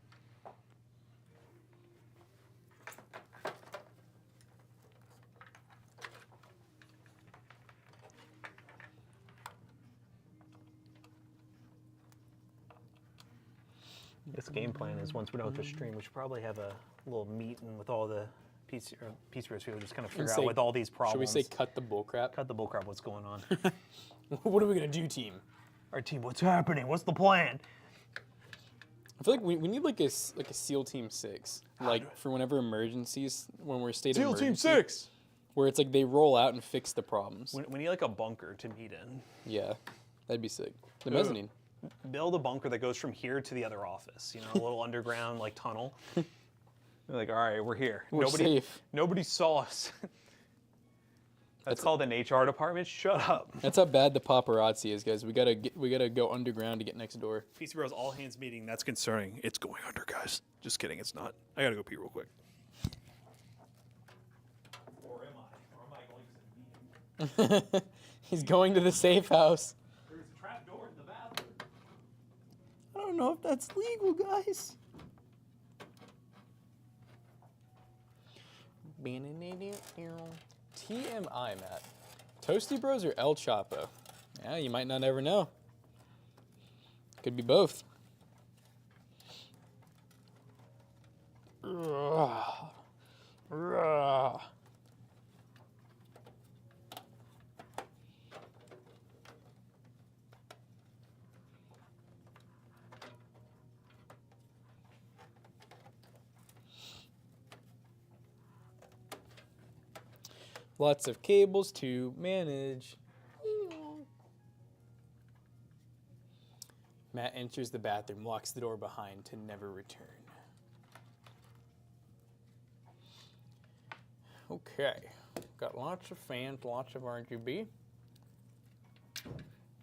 This game plan is once we're done with the stream, we should probably have a little meeting with all the pcbros people, just kind of figure
say-
out with all these problems.
Should we say cut the bullcrap?
cut the bullcrap? What's going on?
What are we gonna do, team?
Our team, what's happening? What's the plan?
I feel like we need like a SEAL Team 6, like for whenever emergencies, when we're state of emergency, where it's like they roll out and fix the problems.
We need like a bunker to meet in.
Yeah, that'd be sick. The mezzanine.
Build a bunker that goes from here to the other office. You know, a little underground like tunnel. They're like, all right, we're here.
We're safe.
Nobody saw us. That's called an HR department. Shut up.
That's how bad the paparazzi is, guys. We gotta go underground to get next door.
PC Bros all hands meeting. That's concerning. It's going under, guys. Just kidding. It's not. I gotta go pee real quick. Or am I? Or am I going to the meeting?
He's going to the safe house.
There's a trap door in the bathroom.
I don't know if that's legal, guys. TMI, Matt. Toasty Bros or El Chapo? Yeah, you might not ever know. Could be both. Ugh. Ugh. Lots of cables to manage. Matt enters the bathroom, locks the door behind to never return. Okay, got lots of fans, lots of RGB,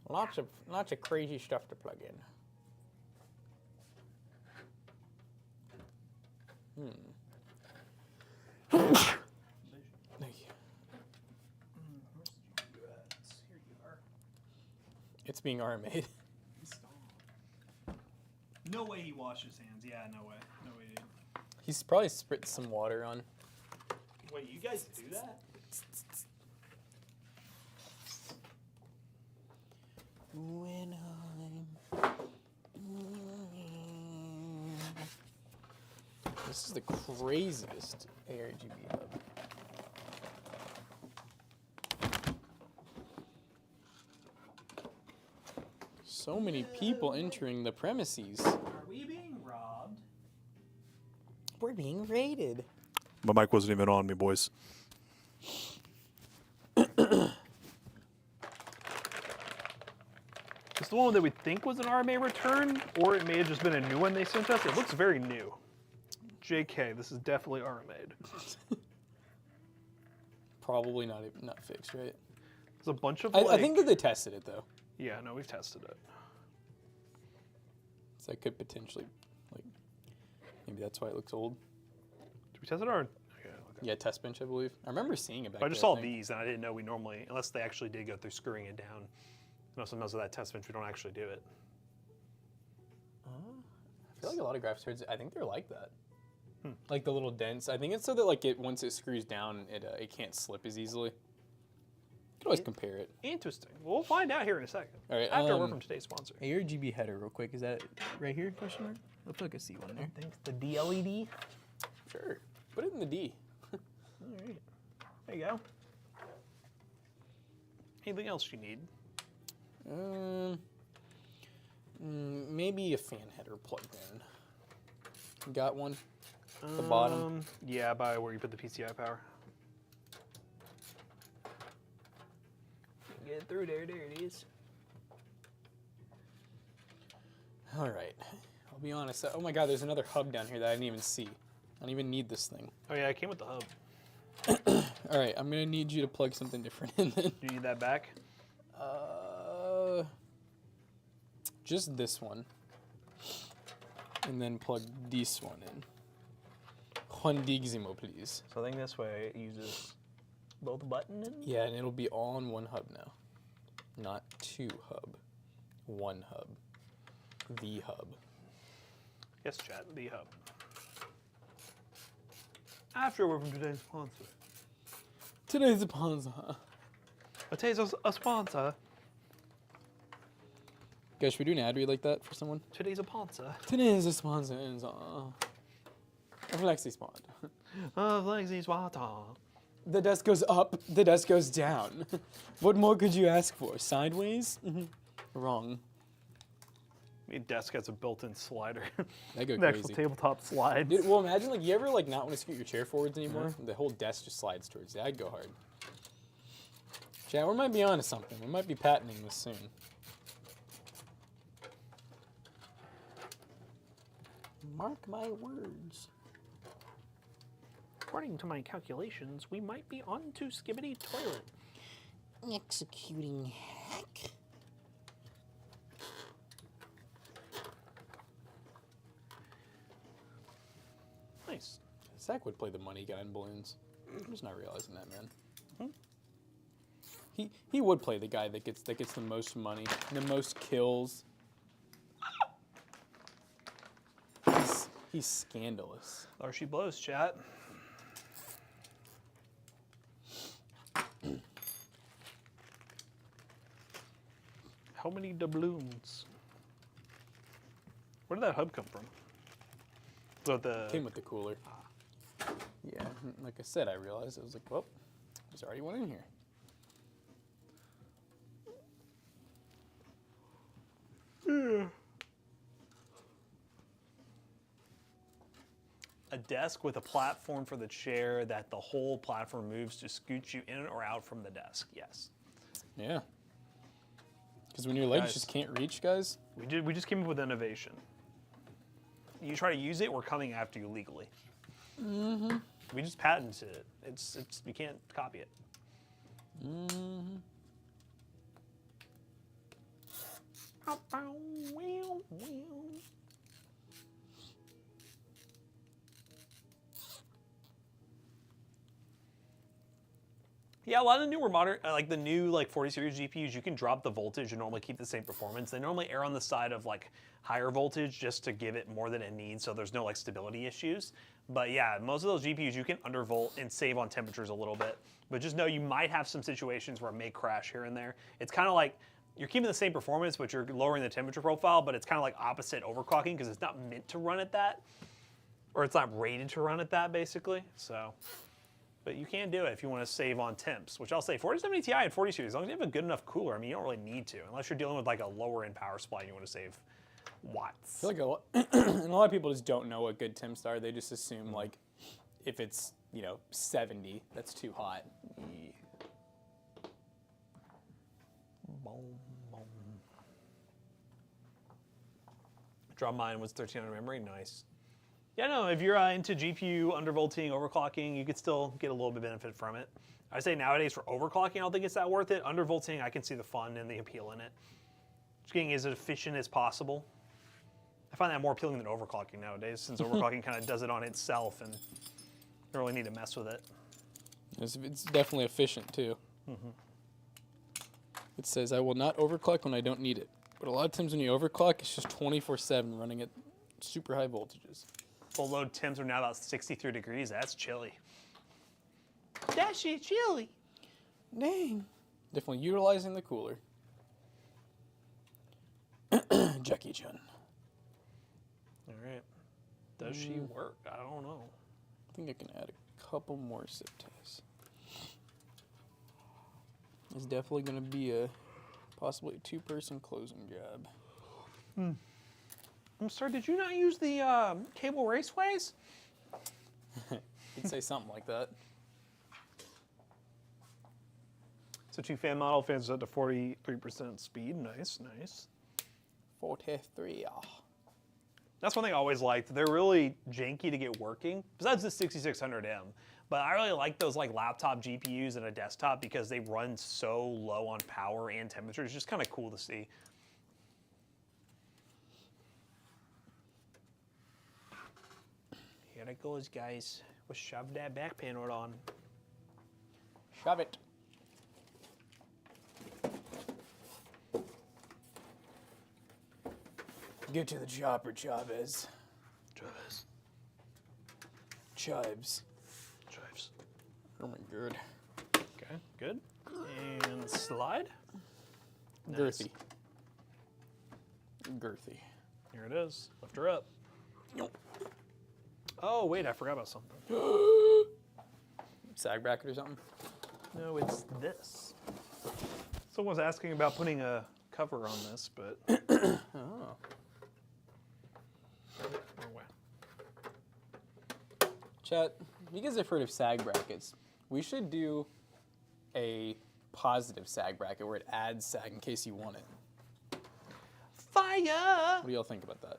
lots of crazy stuff to plug in. Thank you.
Here you are.
It's being R-made.
No way he washed his hands. Yeah, no way. No way, dude.
He's probably spritz some water on.
Wait, you guys do that?
when This is the craziest ARGB hub. So many people entering the premises.
Are we being robbed?
We're being raided.
My mic wasn't even on me, boys. It's the one that we think was an RMA return, or it may have just been a new one they sent us. It looks very new. JK, this is definitely RMA'd.
Probably not fixed, right?
There's a bunch of
I think that they tested it though.
Yeah, no, we've tested it.
So that could potentially, like, maybe that's why it looks old.
Did we test it or?
Yeah, test bench, I believe. I remember seeing it back
I just
there,
saw
think.
these, and I didn't know we normally, unless they actually did go through screwing it down. You know, sometimes with that test bench, we don't actually do it.
I feel like a lot of graphics cards, I think they're like that. Like the little dents. I think it's so that like once it screws down, it can't slip as easily. You can always compare it.
Interesting. We'll find out here in a second.
All right,
After a word from today's sponsor.
ARGB header, real quick. Is that right here? Question mark. Looks like I see one there.
I think the DLED.
Sure. Put it in the D.
All right. There you go. Anything else you need?
Maybe a fan header plugged in. Got one. At the bottom.
Yeah, by where you put the PCI power. Get it through there. There it is.
All right. I'll be honest. Oh my God, there's another hub down here that I didn't even see. I don't even need this thing.
Oh yeah, it came with the hub.
All right, I'm gonna need you to plug something different in then.
Do you need that back?
Just this one. And then plug this one in. Juandigzimo, please.
So I think this way it uses both buttons.
Yeah, and it'll be all on one hub now. Not two hub. One hub. The hub.
Yes, chat, the hub. After a word from today's sponsor.
Today's sponsor.
Today's a sponsor.
Guys, should we do an ad read like that for someone?
Today's a sponsor.
Today's a sponsor is Flexi Spawn.
Flexi sponsor.
The desk goes up, the desk goes down. What more could you ask for? Sideways? Wrong.
The desk has a built-in slider.
That go
The actual
crazy.
tabletop slides.
Dude, well, imagine like you ever like not want to scoot your chair forwards anymore. The whole desk just slides towards you. I'd go hard. Chat, we might be onto something. We might be patenting this soon. Mark my words.
According to my calculations, we might be onto Skibbity Toilet.
Executing hack.
Nice.
Zach would play the money guy in balloons. I'm just not realizing that, man. He would play the guy that gets the most money, the most kills. He's scandalous.
There she blows, chat. How many doubloons? Where did that hub come from? So the
Came with the cooler. Yeah, like I said, I realized I was like, well, there's already one in here.
Yeah. A desk with a platform for the chair that the whole platform moves to scoot you in or out from the desk. Yes.
Yeah. Because when your legs
Guys.
just can't reach, guys.
We just came up with innovation. You try to use it, we're coming after you legally. Mm-hmm. We just patented it. It's you can't copy it.
Mm-hmm.
Yeah, a lot of newer modern, like the new like 40 series GPUs, you can drop the voltage and normally keep the same performance. They normally err on the side of like higher voltage just to give it more than it needs, so there's no like stability issues. But yeah, most of those GPUs you can undervolt and save on temperatures a little bit. But just know you might have some situations where it may crash here and there. It's kind of like you're keeping the same performance, but you're lowering the temperature profile, but it's kind of like opposite overclocking because it's not meant to run at that, or it's not rated to run at that, basically. So, but you can do it if you want to save on temps, which I'll say 4070 Ti and 40 series, as long as you have a good enough cooler, I mean, you don't really need to, unless you're dealing with like a lower end power supply and you want to save watts.
I feel like and a lot of people just don't know what good temps are. They just assume like if it's 70, that's too hot.
Yeah. Boom, boom. Draw mine was 1300 memory, nice. Yeah, no, if you're into GPU undervolting, overclocking, you could still get a little bit of benefit from it. I say nowadays for overclocking, I don't think it's that worth it. Undervolting, I can see the fun and the appeal in it. Just getting as efficient as possible. I find that more appealing than overclocking nowadays, since overclocking kind of does it on itself and you don't really need to mess with it.
It's definitely efficient too. It says, I will not overclock when I don't need it. But a lot of times when you overclock, it's just 24/7 running at super high voltages.
Full load temps are now about 63 degrees. That's chilly.
That shit chilly.
Dang. Definitely utilizing the cooler. Jackie Chan.
All right. Does she work? I don't know.
I think I can add a couple more zip ties. It's definitely going to be a possibly a two-person closing job.
I'm sorry, did you not use the cable raceways?
You'd say something like that.
So 2 fan model, fans up to 43% speed. Nice, nice.
43.
That's one thing I always liked. They're really janky to get working, besides the 6600M. But I really like those like laptop GPUs and a desktop because they run so low on power and temperature. It's just kind of cool to see.
Here it goes, guys. We'll shove that back panel on.
Shove it. Get to the chopper, Chavez.
Chives.
Chives.
Chives.
Oh my god.
Okay, good. And slide.
Girthy. Girthy.
Here it is. Lift her up. Oh, wait, I forgot about something.
Sag bracket or something?
No, it's this. Someone was asking about putting a cover on this, but...
Oh.
Wrong way.
Chat, you guys have heard of sag brackets. We should do a positive sag bracket where it adds sag in case you want it.
Fire!
What do y'all think about that?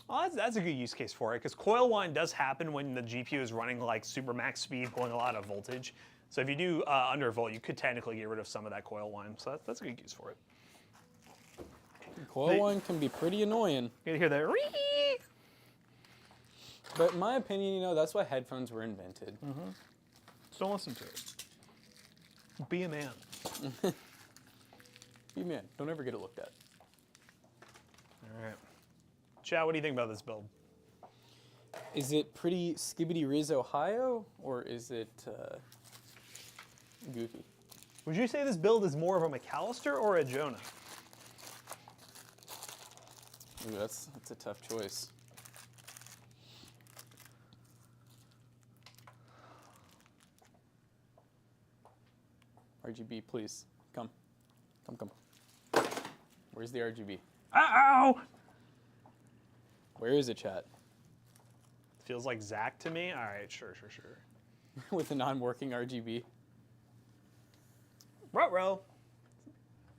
Well, that's a good use case for it, because coil wind does happen when the GPU is running like super max speed, pulling a lot of voltage. So if you do undervolt, you could technically get rid of some of that coil wind. So that's a good use for it.
Coil wind can be pretty annoying.
You hear that?
But in my opinion, that's why headphones were invented.
Just don't listen to it. Be a man.
Be man. Don't ever get it looked at.
All right. Chad, what do you think about this build?
Is it pretty Skibbity Riz Ohio, or is it goofy?
Would you say this build is more of a McAllister or a Jonah?
Ooh, that's a tough choice. RGB, please. Come. Come. Where's the RGB?
Uh-oh!
Where is it, chat?
Feels like Zach to me. All right, sure.
With a non-working RGB.
Ruh-roh.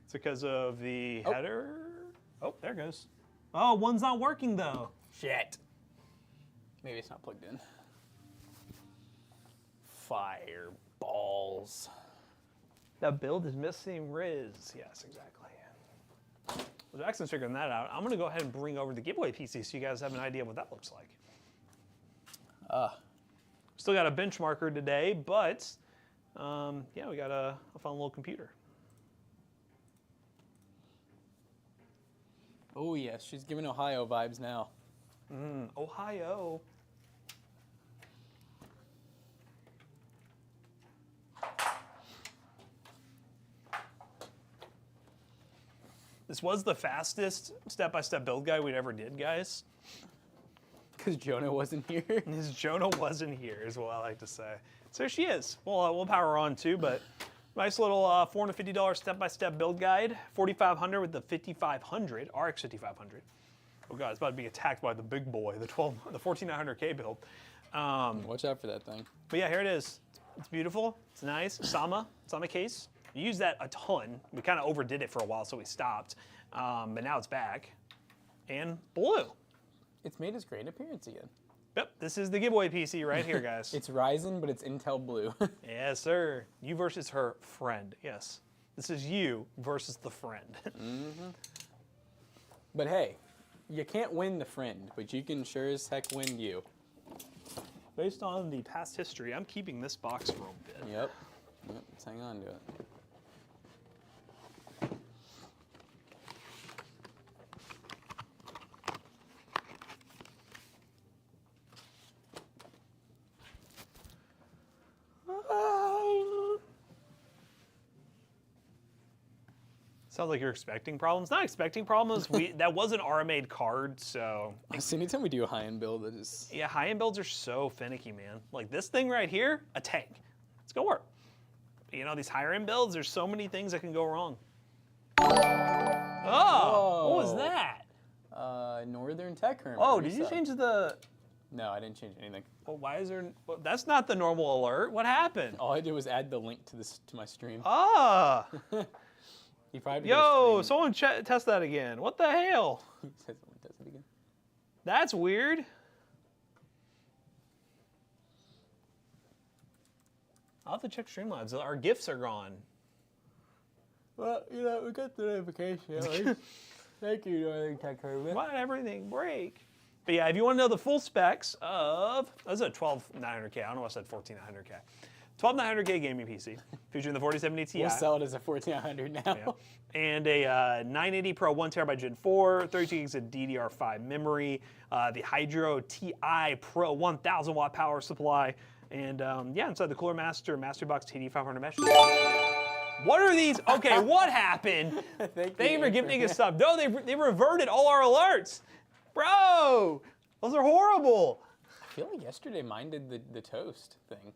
It's because of the header. Oh, there it goes. Oh, one's not working, though.
Shit. Maybe it's not plugged in. Fireballs.
The build is missing Riz. Yes, exactly. Well, Jackson's figuring that out. I'm going to go ahead and bring over the giveaway PC so you guys have an idea of what that looks like. Still got a benchmarker today, but yeah, we got a fun little computer.
Oh, yes. She's giving Ohio vibes now.
Ohio. This was the fastest step-by-step build guide we'd ever did, guys.
Because Jonah wasn't here.
Because Jonah wasn't here, is what I like to say. So she is. We'll power on too, but nice little $450 step-by-step build guide. 4500 with the 5500, RX 5500. Oh god, it's about to be attacked by the big boy, the 14900K build.
Watch out for that thing.
But yeah, here it is. It's beautiful. It's nice. Sama case. You use that a ton. We kind of overdid it for a while, so we stopped. But now it's back. And blue.
It's made its great appearance again.
Yep, this is the giveaway PC right here, guys.
It's Ryzen, but it's Intel Blue.
Yes, sir. You versus her friend. Yes. This is you versus the friend.
Mm-hmm. But hey, you can't win the friend, but you can sure as heck win you.
Based on the past history, I'm keeping this box for a bit.
Yep. Let's hang on to it.
Sounds like you're expecting problems. Not expecting problems. That was an RMA card, so.
So anytime we do a high-end build, it is.
Yeah, high-end builds are so finicky, man. Like this thing right here, a tank. It's gonna work. You know, these higher-end builds, there's so many things that can go wrong. Oh, what was that?
Northern Tech Hermit.
Oh, did you change the?
No, I didn't change anything.
Well, why is there? Well, that's not the normal alert. What happened?
All I did was add the link to this to my stream.
Ah.
You probably
Yo, someone test that again. What the hell?
He said someone test it again.
That's weird. I'll have to check Streamlabs. Our gifts are gone.
Well, you know, we got the notification at least. Thank you, Northern Tech Hermit.
Why did everything break? But yeah, if you want to know the full specs of, that's a 12900K. I don't know why I said 14900K. 12900K gaming PC featuring the 4070 Ti.
We'll sell it as a 1400 now.
Yeah. And a 980 Pro 1TB Gen 4, 32 gigs of DDR5 memory, the Hydro Ti Pro 1000 watt power supply, and yeah, inside the Cooler Master Box TD500 mesh. What are these? Okay, what happened? Thank you for gifting us stuff. No, they reverted all our alerts. Bro, those are horrible.
I feel like yesterday mine did the toast thing.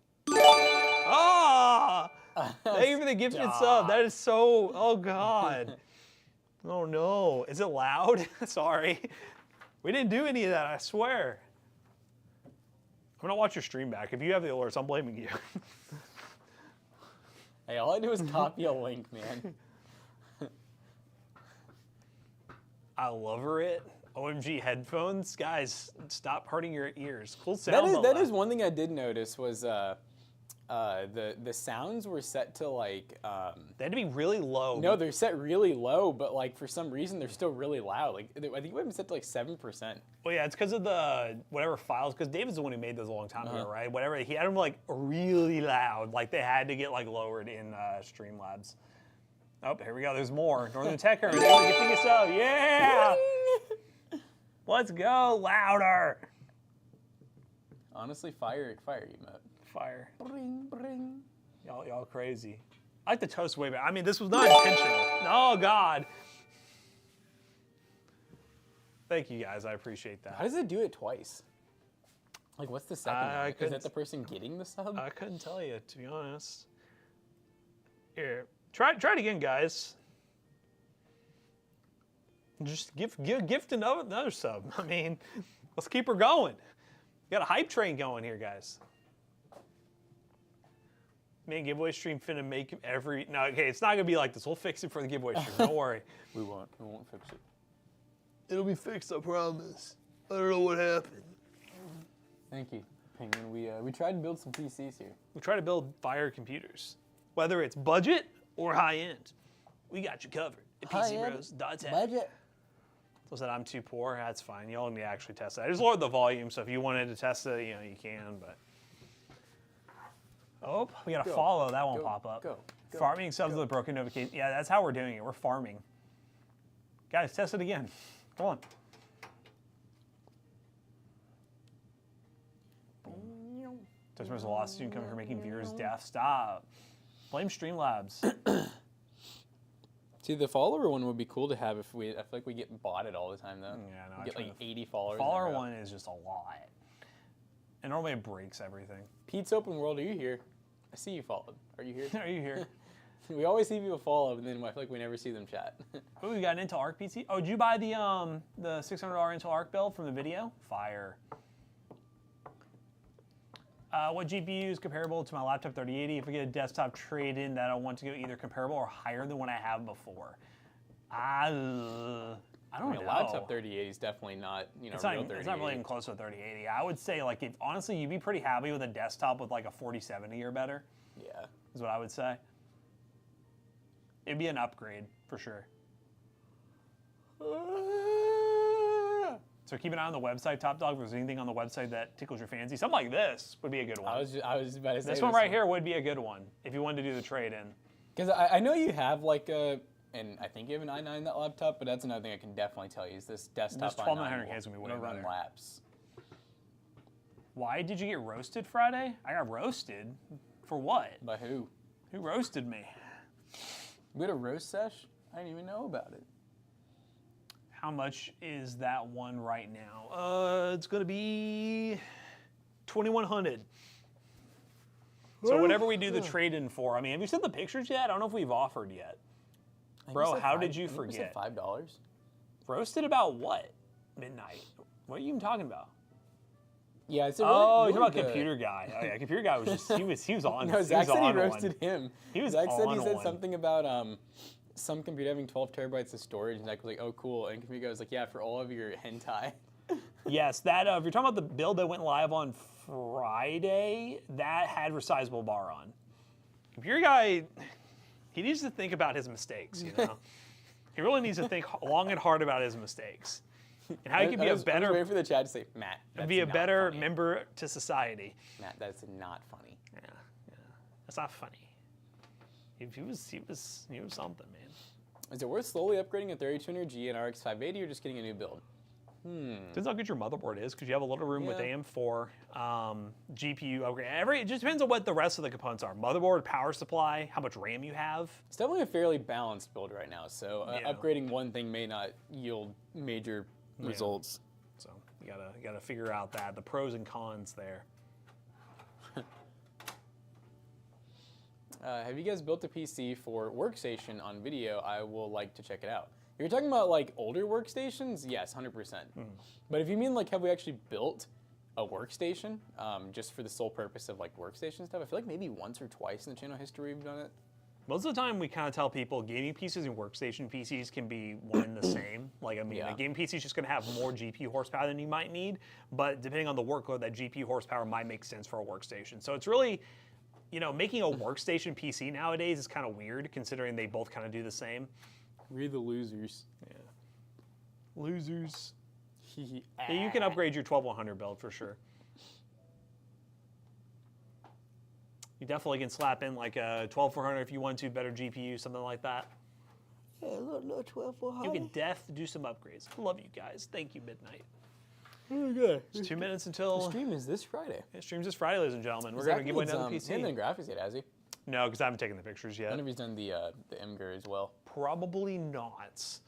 Ah! Thank you for the gifted sub. That is so, oh God. Oh no. Is it loud? Sorry. We didn't do any of that, I swear. I'm gonna watch your stream back. If you have the alerts, I'm blaming you.
Hey, all I do is copy a link, man.
I love it. OMG headphones. Guys, stop hurting your ears. Cool sound.
That is one thing I did notice was the sounds were set to like
they had to be really low.
No, they're set really low, but like for some reason they're still really loud. Like I think we have them set to like 7%.
Well, yeah, it's because of the whatever files. Because David's the one who made those a long time ago, right? Whatever, he had them like really loud. Like they had to get like lowered in Streamlabs. Oh, here we go. There's more. Northern Tech Hermit. They're gifting us up. Yeah. Let's go louder.
Honestly, fire emote.
Fire.
Bring, bring.
Y'all crazy. I like the toast way better. I mean, this was not intentional. Oh God. Thank you guys. I appreciate that.
How does it do it twice? Like, what's the second one? Is that the person getting the sub?
I couldn't tell you, to be honest. Here, try it again, guys. Just gift another sub. I mean, let's keep her going. We got a hype train going here, guys. Man, giveaway stream finna make every. No, okay, it's not gonna be like this. We'll fix it for the giveaway stream. Don't worry.
We won't fix it.
It'll be fixed, I promise. I don't know what happened.
Thank you, Penguin. We tried to build some PCs here.
We try to build fire computers, whether it's budget or high end. We got you covered at pcbros.tech.
Budget.
So said I'm too poor. That's fine. Y'all need to actually test it. I just lowered the volume, so if you wanted to test it, you know you can. But oh, we got to follow. That won't pop up.
Go.
Farming subs with a broken notification. Yeah, that's how we're doing it. We're farming. Guys, test it again. Come on. Customers a lawsuit coming for making viewers deaf. Stop. Blame Streamlabs.
See, the follower one would be cool to have if I feel like we get botted all the time, though.
Yeah, no,
We get
I
like 80 followers.
Follower one is just a lot. And normally it breaks everything.
Pete's Open World, are you here? I see you followed. Are you here?
Are you here?
We always see people follow, and then I feel like we never see them chat.
Oh, you got an Intel Arc PC? Oh, did you buy the $600 Intel Arc build from the video? Fire. What GPU is comparable to my laptop 3080? If I get a desktop trade-in that I want to go either comparable or higher than what I have before. I don't know.
Laptop 3080 is definitely not, real 3080.
It's not really even close to a 3080. I would say, like, honestly, you'd be pretty happy with a desktop with like a 4070 or better.
Yeah.
Is what I would say. It'd be an upgrade for sure. So keep an eye on the website, Top Dog. If there's anything on the website that tickles your fancy, something like this would be a good one.
I was about to say
this one right here would be a good one if you wanted to do the trade-in.
Because I know you have like and I think you have an i9 that laptop, but that's another thing I can definitely tell you is this desktop.
This 12900K is gonna be way
run
better.
laps.
Why did you get roasted Friday? I got roasted. For what?
By who?
Who roasted me?
We had a roast sesh? I didn't even know about it.
How much is that one right now? It's gonna be 2,100. So whatever we do the trade-in for, I mean, have you seen the pictures yet? I don't know if we've offered yet. Bro, how did you forget?
$5.
Roasted about what? Midnight. What are you even talking about?
Yeah, it's a
You're
really
talking about
good.
Computer Guy. Oh yeah, Computer Guy was just he was on.
No, Zach said he roasted him. Zach said he said
one.
something about some computer having 12 terabytes of storage, and Zach was like, "Oh, cool." And Computer Guy was like, "Yeah, for all of your hentai."
Yes, that if you're talking about the build that went live on Friday, that had resizable bar on. Computer Guy, he needs to think about his mistakes. You know, he really needs to think long and hard about his mistakes. And how he could be a better.
I was waiting for the chat to say, Matt.
Be a better member to society.
Matt, that's not funny.
Yeah, that's not funny. He was something, man.
Is it worth slowly upgrading a 3200G and RX 580 or just getting a new build?
Depends how good your motherboard is, because you have a little room with
Yeah.
AM4, GPU upgrade. It just depends on what the rest of the components are. Motherboard, power supply, how much RAM you have.
It's definitely a fairly balanced build right now, so
Yeah.
upgrading one thing may not yield major results.
So you gotta figure out the pros and cons there.
Have you guys built a PC for workstation on video? I will like to check it out. If you're talking about like older workstations, yes, 100%. But if you mean like have we actually built a workstation just for the sole purpose of like workstation stuff, I feel like maybe once or twice in the channel history we've done it.
Most of the time, we kind of tell people gaming PCs and workstation PCs can be one and the same. Like, I mean,
Yeah.
a gaming PC is just going to have more GPU horsepower than you might need, but depending on the workload, that GPU horsepower might make sense for a workstation. So it's really, making a workstation PC nowadays is kind of weird, considering they both kind of do the same.
We're the losers.
Yeah. Losers.
Yeah,
Yeah, you can upgrade your 12100 build for sure. You definitely can slap in like a 12400 if you want to, better GPU, something like that.
Yeah, a little 12400.
You can do some upgrades. I love you guys. Thank you, Midnight.
Oh, good.
It's 2 minutes until...
The stream is this Friday.
It streams this Friday, ladies and gentlemen. We're going to give away another PC.
He hasn't done graphics yet, has he?
No, because I haven't taken the pictures
I
yet.
wonder if he's done the MGR as well.
Probably not. It's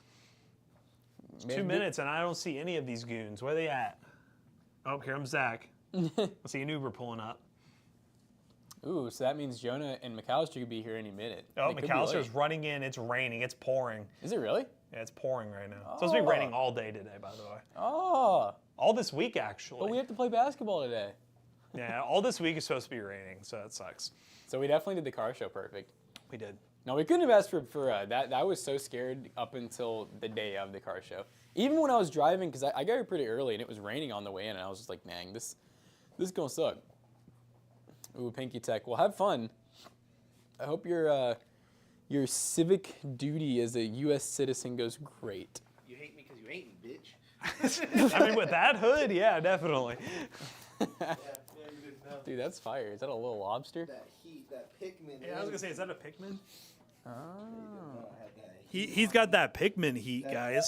Maybe.
2 minutes, and I don't see any of these goons. Where are they at? Oh, here comes Zach. I see an Uber pulling up.
Ooh, so that means Jonah and McAllister could be here any minute.
Oh,
They could be
McAllister's
late.
running in. It's raining. It's pouring.
Is it really?
Yeah, it's pouring right now. It's supposed to be raining all day today, by the way.
Oh,
All this week, actually.
but we have to play basketball today.
Yeah, all this week is supposed to be raining, so that sucks.
So we definitely did the car show perfect.
We did.
No, we couldn't have asked for that. I was so scared up until the day of the car show. Even when I was driving, because I got here pretty early and it was raining on the way in, and I was just like, dang, this is gonna suck. Ooh, Pinky Tech. Well, have fun. I hope your civic duty as a U.S. citizen goes great.
You hate me because you hate me, bitch.
I mean, with that hood, yeah, definitely.
Yeah, you didn't know.
Dude, that's fire. Is that a little lobster?
That heat, that Pikmin.
Yeah, I was going to say, is that a Pikmin?
Oh.
I had that heat.
He's got that Pikmin heat, guys.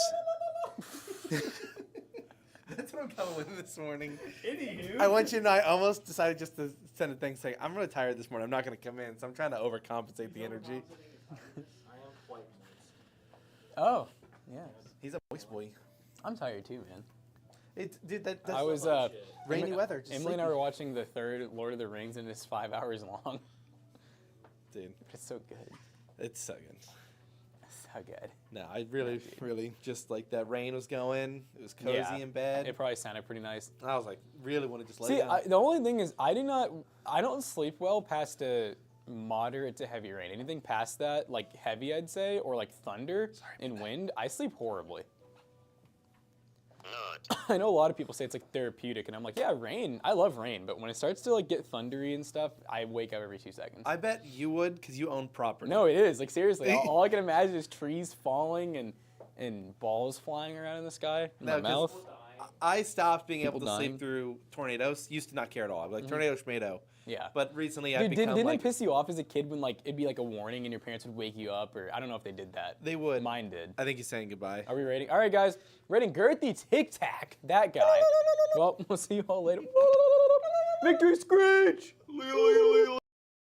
That's what I'm coming with this morning.
Anywho.
I want you to know, I almost decided just to send a thing saying, I'm really tired this morning. I'm not going to come in. So I'm trying to overcompensate the energy.
I am quite moist.
Oh, yeah.
He's a moist boy.
I'm tired too, man.
Dude, that's
I was
rainy weather. Just
Emily and I
sleepy.
were watching the third Lord of the Rings, and it's 5 hours long.
Dude,
It's so good.
it's so good.
So good.
No, I really just like that rain was going. It was cozy
Yeah,
in bed.
It probably sounded pretty nice.
I was like, really want to just lay
See,
down.
the only thing is, I don't sleep well past a moderate to heavy rain. Anything past that, like heavy, I'd say, or like thunder and wind, I sleep horribly. I know a lot of people say it's like therapeutic, and I'm like, yeah, rain. I love rain, but when it starts to like get thundery and stuff, I wake up every 2 seconds.
I bet you would, because you own property.
No, it is. Like, seriously, all I can imagine is trees falling and balls flying around in the sky in my
'cause
mouth.
I stopped being able to
People
sleep
dying.
through tornadoes. Used to not care at all. I'd be like, tornado, schmado.
Yeah.
But recently I've
Dude,
become
didn't
like,
it piss you off as a kid when like it'd be like a warning and your parents would wake you up, or I don't know if they did that.
they would.
Mine did.
I think he's saying goodbye.
Are we rating? All right, guys. Rating Girthy Tic Tac. That guy. Well, we'll see you all later. Victory Screech!